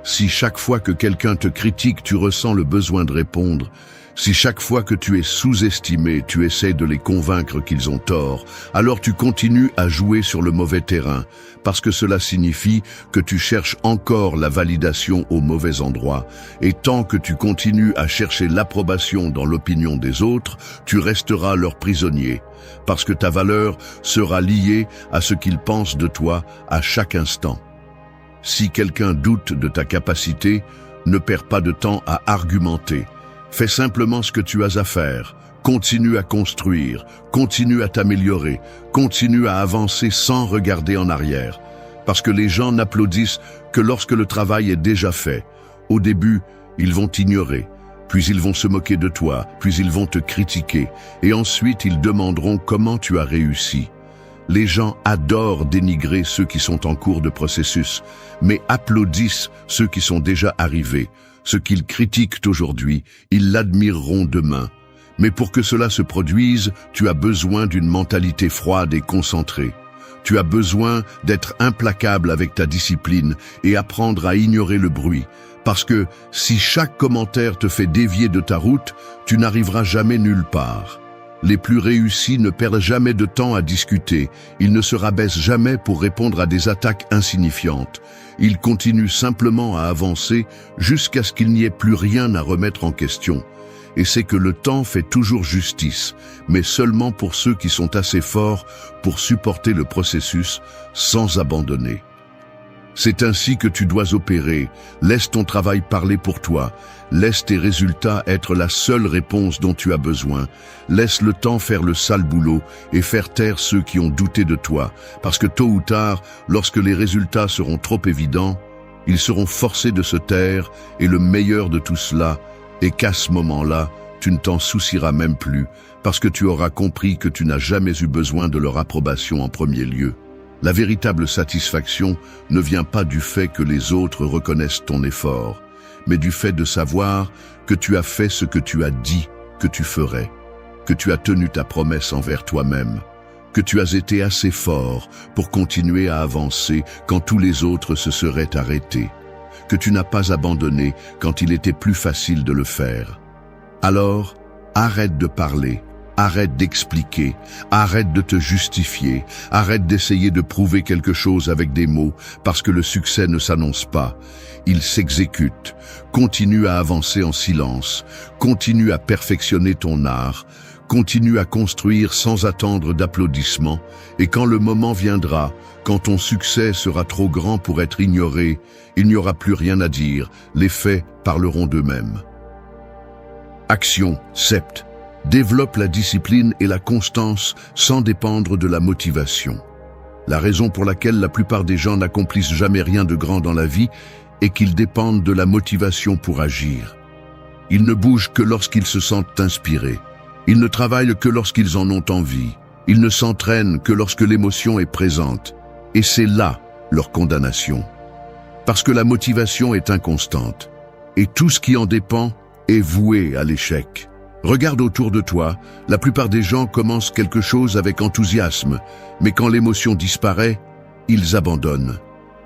Si chaque fois que quelqu'un te critique, tu ressens le besoin de répondre, si chaque fois que tu es sous-estimé, tu essaies de les convaincre qu'ils ont tort, alors tu continues à jouer sur le mauvais terrain, parce que cela signifie que tu cherches encore la validation au mauvais endroit, et tant que tu continues à chercher l'approbation dans l'opinion des autres, tu resteras leur prisonnier, parce que ta valeur sera liée à ce qu'ils pensent de toi à chaque instant. Si quelqu'un doute de ta capacité, ne perds pas de temps à argumenter. Fais simplement ce que tu as à faire. Continue à construire, continue à t'améliorer, continue à avancer sans regarder en arrière. Parce que les gens n'applaudissent que lorsque le travail est déjà fait. Au début, ils vont t'ignorer, puis ils vont se moquer de toi, puis ils vont te critiquer, et ensuite ils demanderont comment tu as réussi. Les gens adorent dénigrer ceux qui sont en cours de processus, mais applaudissent ceux qui sont déjà arrivés. Ce qu'ils critiquent aujourd'hui, ils l'admireront demain. Mais pour que cela se produise, tu as besoin d'une mentalité froide et concentrée. Tu as besoin d'être implacable avec ta discipline et apprendre à ignorer le bruit. Parce que si chaque commentaire te fait dévier de ta route, tu n'arriveras jamais nulle part. Les plus réussis ne perdent jamais de temps à discuter. Ils ne se rabaissent jamais pour répondre à des attaques insignifiantes. Ils continuent simplement à avancer jusqu'à ce qu'il n'y ait plus rien à remettre en question. Et c'est que le temps fait toujours justice, mais seulement pour ceux qui sont assez forts pour supporter le processus sans abandonner. C'est ainsi que tu dois opérer. Laisse ton travail parler pour toi. Laisse tes résultats être la seule réponse dont tu as besoin. Laisse le temps faire le sale boulot et faire taire ceux qui ont douté de toi. Parce que tôt ou tard, lorsque les résultats seront trop évidents, ils seront forcés de se taire, et le meilleur de tout cela est qu'à ce moment-là, tu ne t'en soucieras même plus, parce que tu auras compris que tu n'as jamais eu besoin de leur approbation en premier lieu. La véritable satisfaction ne vient pas du fait que les autres reconnaissent ton effort, mais du fait de savoir que tu as fait ce que tu as dit que tu ferais, que tu as tenu ta promesse envers toi-même, que tu as été assez fort pour continuer à avancer quand tous les autres se seraient arrêtés, que tu n'as pas abandonné quand il était plus facile de le faire. Alors, arrête de parler, arrête d'expliquer, arrête de te justifier, arrête d'essayer de prouver quelque chose avec des mots, parce que le succès ne s'annonce pas, il s'exécute. Continue à avancer en silence, continue à perfectionner ton art, continue à construire sans attendre d'applaudissements, et quand le moment viendra, quand ton succès sera trop grand pour être ignoré, il n'y aura plus rien à dire, les faits parleront d'eux-mêmes. Action 7. Développe la discipline et la constance sans dépendre de la motivation. La raison pour laquelle la plupart des gens n'accomplissent jamais rien de grand dans la vie est qu'ils dépendent de la motivation pour agir. Ils ne bougent que lorsqu'ils se sentent inspirés. Ils ne travaillent que lorsqu'ils en ont envie. Ils ne s'entraînent que lorsque l'émotion est présente. Et c'est là leur condamnation. Parce que la motivation est inconstante. Et tout ce qui en dépend est voué à l'échec. Regarde autour de toi, la plupart des gens commencent quelque chose avec enthousiasme, mais quand l'émotion disparaît, ils abandonnent.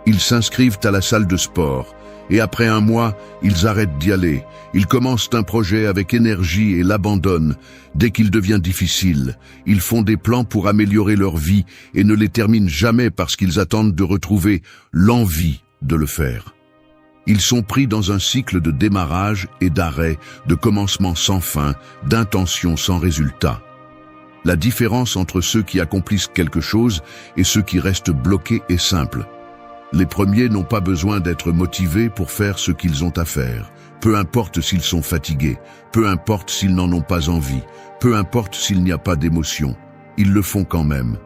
Ils s'inscrivent à la salle de sport, et après un mois, ils arrêtent d'y aller. Ils commencent un projet avec énergie et l'abandonnent. Dès qu'il devient difficile, ils font des plans pour améliorer leur vie et ne les terminent jamais parce qu'ils attendent de retrouver l'envie de le faire. Ils sont pris dans un cycle de démarrage et d'arrêt, de commencement sans fin, d'intention sans résultat. La différence entre ceux qui accomplissent quelque chose et ceux qui restent bloqués est simple. Les premiers n'ont pas besoin d'être motivés pour faire ce qu'ils ont à faire. Peu importe s'ils sont fatigués, peu importe s'ils n'en ont pas envie, peu importe s'il n'y a pas d'émotion, ils le font quand même.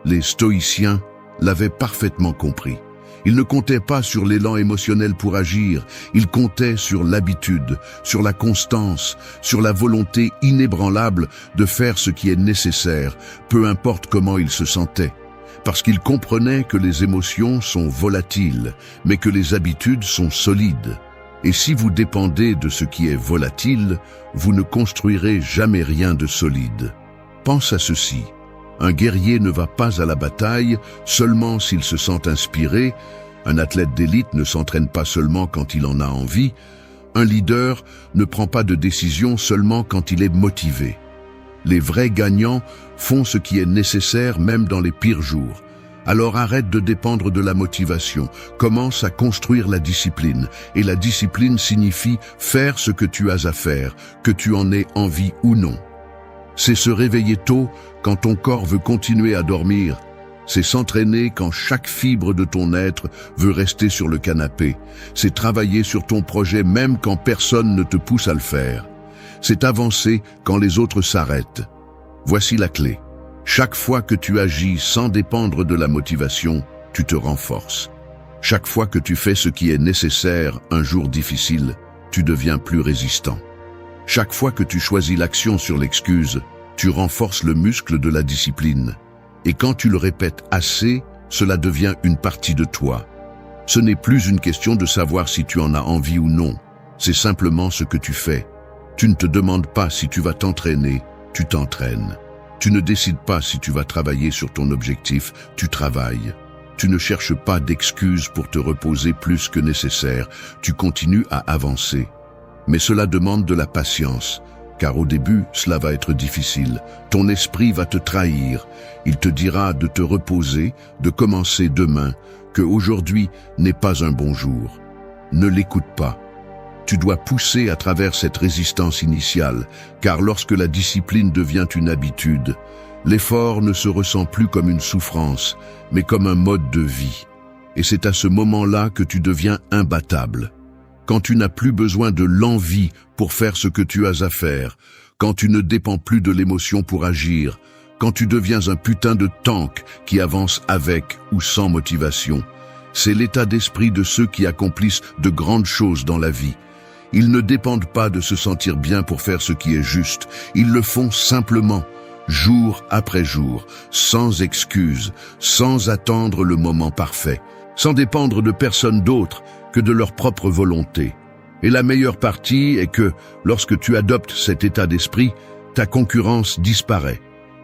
Les stoïciens l'avaient parfaitement compris. Ils ne comptaient pas sur l'élan émotionnel pour agir, ils comptaient sur l'habitude, sur la constance, sur la volonté inébranlable de faire ce qui est nécessaire, peu importe comment ils se sentaient. Parce qu'ils comprenaient que les émotions sont volatiles, mais que les habitudes sont solides. Et si vous dépendez de ce qui est volatile, vous ne construirez jamais rien de solide. Pense à ceci. Un guerrier ne va pas à la bataille seulement s'il se sent inspiré, un athlète d'élite ne s'entraîne pas seulement quand il en a envie, un leader ne prend pas de décision seulement quand il est motivé. Les vrais gagnants font ce qui est nécessaire même dans les pires jours. Alors arrête de dépendre de la motivation, commence à construire la discipline. Et la discipline signifie faire ce que tu as à faire, que tu en aies envie ou non. C'est se réveiller tôt quand ton corps veut continuer à dormir. C'est s'entraîner quand chaque fibre de ton être veut rester sur le canapé. C'est travailler sur ton projet même quand personne ne te pousse à le faire. C'est avancer quand les autres s'arrêtent. Voici la clé. Chaque fois que tu agis sans dépendre de la motivation, tu te renforces. Chaque fois que tu fais ce qui est nécessaire un jour difficile, tu deviens plus résistant. Chaque fois que tu choisis l'action sur l'excuse, tu renforces le muscle de la discipline. Et quand tu le répètes assez, cela devient une partie de toi. Ce n'est plus une question de savoir si tu en as envie ou non. C'est simplement ce que tu fais. Tu ne te demandes pas si tu vas t'entraîner, tu t'entraînes. Tu ne décides pas si tu vas travailler sur ton objectif, tu travailles. Tu ne cherches pas d'excuses pour te reposer plus que nécessaire, tu continues à avancer. Mais cela demande de la patience, car au début, cela va être difficile. Ton esprit va te trahir. Il te dira de te reposer, de commencer demain, que aujourd'hui n'est pas un bon jour. Ne l'écoute pas. Tu dois pousser à travers cette résistance initiale, car lorsque la discipline devient une habitude, l'effort ne se ressent plus comme une souffrance, mais comme un mode de vie. Et c'est à ce moment-là que tu deviens imbattable. Quand tu n'as plus besoin de l'envie pour faire ce que tu as à faire, quand tu ne dépends plus de l'émotion pour agir, quand tu deviens un putain de tank qui avance avec ou sans motivation. C'est l'état d'esprit de ceux qui accomplissent de grandes choses dans la vie. Ils ne dépendent pas de se sentir bien pour faire ce qui est juste. Ils le font simplement, jour après jour, sans excuse, sans attendre le moment parfait, sans dépendre de personne d'autre que de leur propre volonté. Et la meilleure partie est que, lorsque tu adoptes cet état d'esprit, ta concurrence disparaît.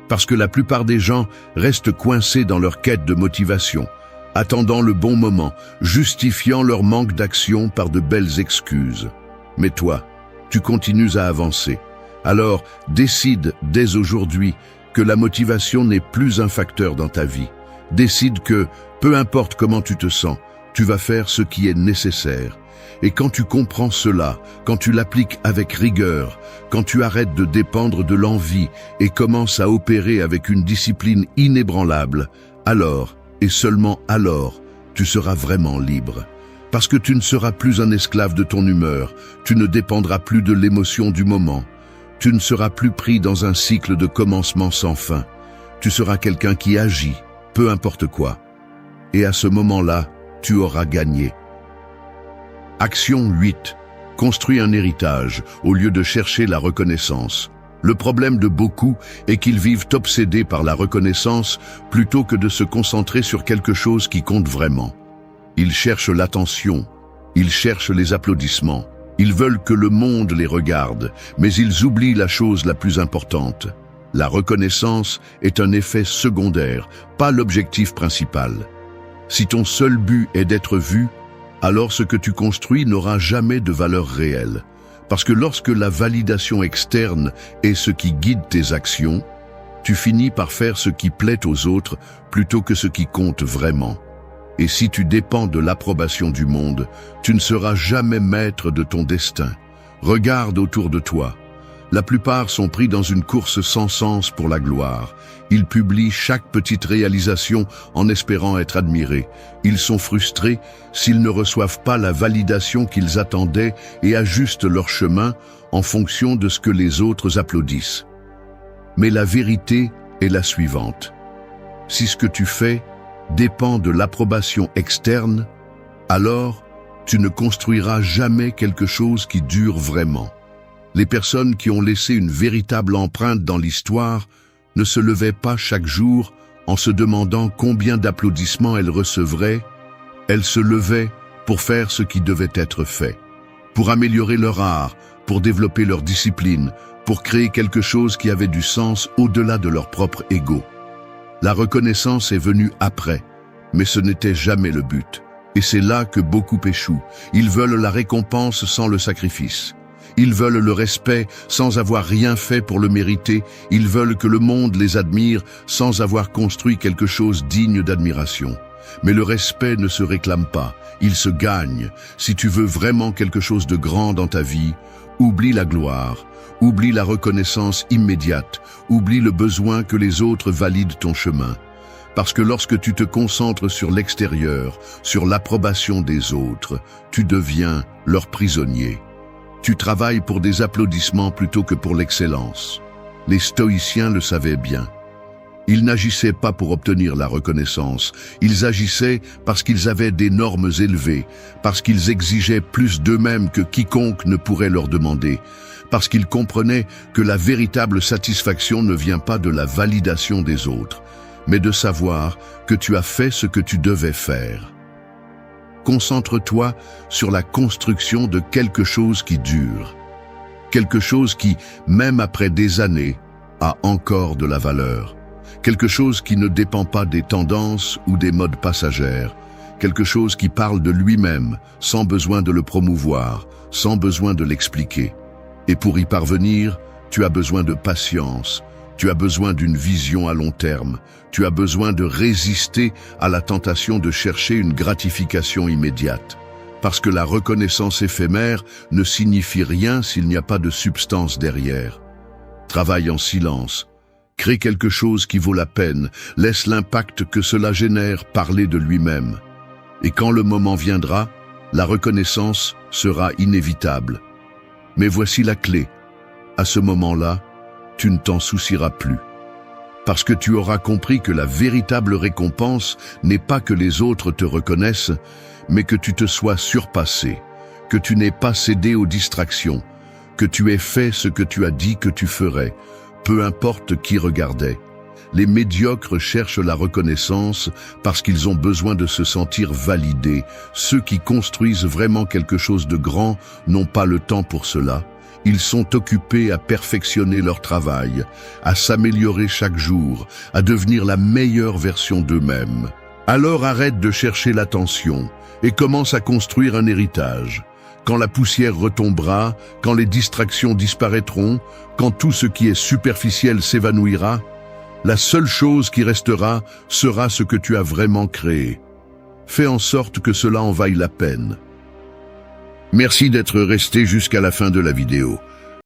Parce que la plupart des gens restent coincés dans leur quête de motivation, attendant le bon moment, justifiant leur manque d'action par de belles excuses. Mais toi, tu continues à avancer. Alors, décide dès aujourd'hui que la motivation n'est plus un facteur dans ta vie. Décide que, peu importe comment tu te sens, tu vas faire ce qui est nécessaire. Et quand tu comprends cela, quand tu l'appliques avec rigueur, quand tu arrêtes de dépendre de l'envie et commences à opérer avec une discipline inébranlable, alors, et seulement alors, tu seras vraiment libre. Parce que tu ne seras plus un esclave de ton humeur, tu ne dépendras plus de l'émotion du moment, tu ne seras plus pris dans un cycle de commencement sans fin. Tu seras quelqu'un qui agit, peu importe quoi. Et à ce moment-là, tu auras gagné. Action 8. Construis un héritage au lieu de chercher la reconnaissance. Le problème de beaucoup est qu'ils vivent obsédés par la reconnaissance plutôt que de se concentrer sur quelque chose qui compte vraiment. Ils cherchent l'attention, ils cherchent les applaudissements, ils veulent que le monde les regarde, mais ils oublient la chose la plus importante. La reconnaissance est un effet secondaire, pas l'objectif principal. Si ton seul but est d'être vu, alors ce que tu construis n'aura jamais de valeur réelle. Parce que lorsque la validation externe est ce qui guide tes actions, tu finis par faire ce qui plaît aux autres plutôt que ce qui compte vraiment. Et si tu dépends de l'approbation du monde, tu ne seras jamais maître de ton destin. Regarde autour de toi. La plupart sont pris dans une course sans sens pour la gloire. Ils publient chaque petite réalisation en espérant être admirés. Ils sont frustrés s'ils ne reçoivent pas la validation qu'ils attendaient et ajustent leur chemin en fonction de ce que les autres applaudissent. Mais la vérité est la suivante. Si ce que tu fais dépend de l'approbation externe, alors tu ne construiras jamais quelque chose qui dure vraiment. Les personnes qui ont laissé une véritable empreinte dans l'histoire ne se levaient pas chaque jour en se demandant combien d'applaudissements elles recevraient. Elles se levaient pour faire ce qui devait être fait, pour améliorer leur art, pour développer leur discipline, pour créer quelque chose qui avait du sens au-delà de leur propre ego. La reconnaissance est venue après, mais ce n'était jamais le but. Et c'est là que beaucoup échouent. Ils veulent la récompense sans le sacrifice. Ils veulent le respect sans avoir rien fait pour le mériter. Ils veulent que le monde les admire sans avoir construit quelque chose digne d'admiration. Mais le respect ne se réclame pas, il se gagne. Si tu veux vraiment quelque chose de grand dans ta vie, oublie la gloire, oublie la reconnaissance immédiate, oublie le besoin que les autres valident ton chemin. Parce que lorsque tu te concentres sur l'extérieur, sur l'approbation des autres, tu deviens leur prisonnier. Tu travailles pour des applaudissements plutôt que pour l'excellence. Les stoïciens le savaient bien. Ils n'agissaient pas pour obtenir la reconnaissance, ils agissaient parce qu'ils avaient des normes élevées, parce qu'ils exigeaient plus d'eux-mêmes que quiconque ne pourrait leur demander, parce qu'ils comprenaient que la véritable satisfaction ne vient pas de la validation des autres, mais de savoir que tu as fait ce que tu devais faire. Concentre-toi sur la construction de quelque chose qui dure, quelque chose qui, même après des années, a encore de la valeur, quelque chose qui ne dépend pas des tendances ou des modes passagères, quelque chose qui parle de lui-même, sans besoin de le promouvoir, sans besoin de l'expliquer. Et pour y parvenir, tu as besoin de patience, tu as besoin d'une vision à long terme, tu as besoin de résister à la tentation de chercher une gratification immédiate. Parce que la reconnaissance éphémère ne signifie rien s'il n'y a pas de substance derrière. Travaille en silence, crée quelque chose qui vaut la peine, laisse l'impact que cela génère parler de lui-même. Et quand le moment viendra, la reconnaissance sera inévitable. Mais voici la clé. À ce moment-là, tu ne t'en soucieras plus. Parce que tu auras compris que la véritable récompense n'est pas que les autres te reconnaissent, mais que tu te sois surpassé, que tu n'aies pas cédé aux distractions, que tu aies fait ce que tu as dit que tu ferais, peu importe qui regardait. Les médiocres cherchent la reconnaissance parce qu'ils ont besoin de se sentir validés. Ceux qui construisent vraiment quelque chose de grand n'ont pas le temps pour cela. Ils sont occupés à perfectionner leur travail, à s'améliorer chaque jour, à devenir la meilleure version d'eux-mêmes. Alors arrête de chercher l'attention et commence à construire un héritage. Quand la poussière retombera, quand les distractions disparaîtront, quand tout ce qui est superficiel s'évanouira, la seule chose qui restera sera ce que tu as vraiment créé. Fais en sorte que cela en vaille la peine. Merci d'être resté jusqu'à la fin de la vidéo.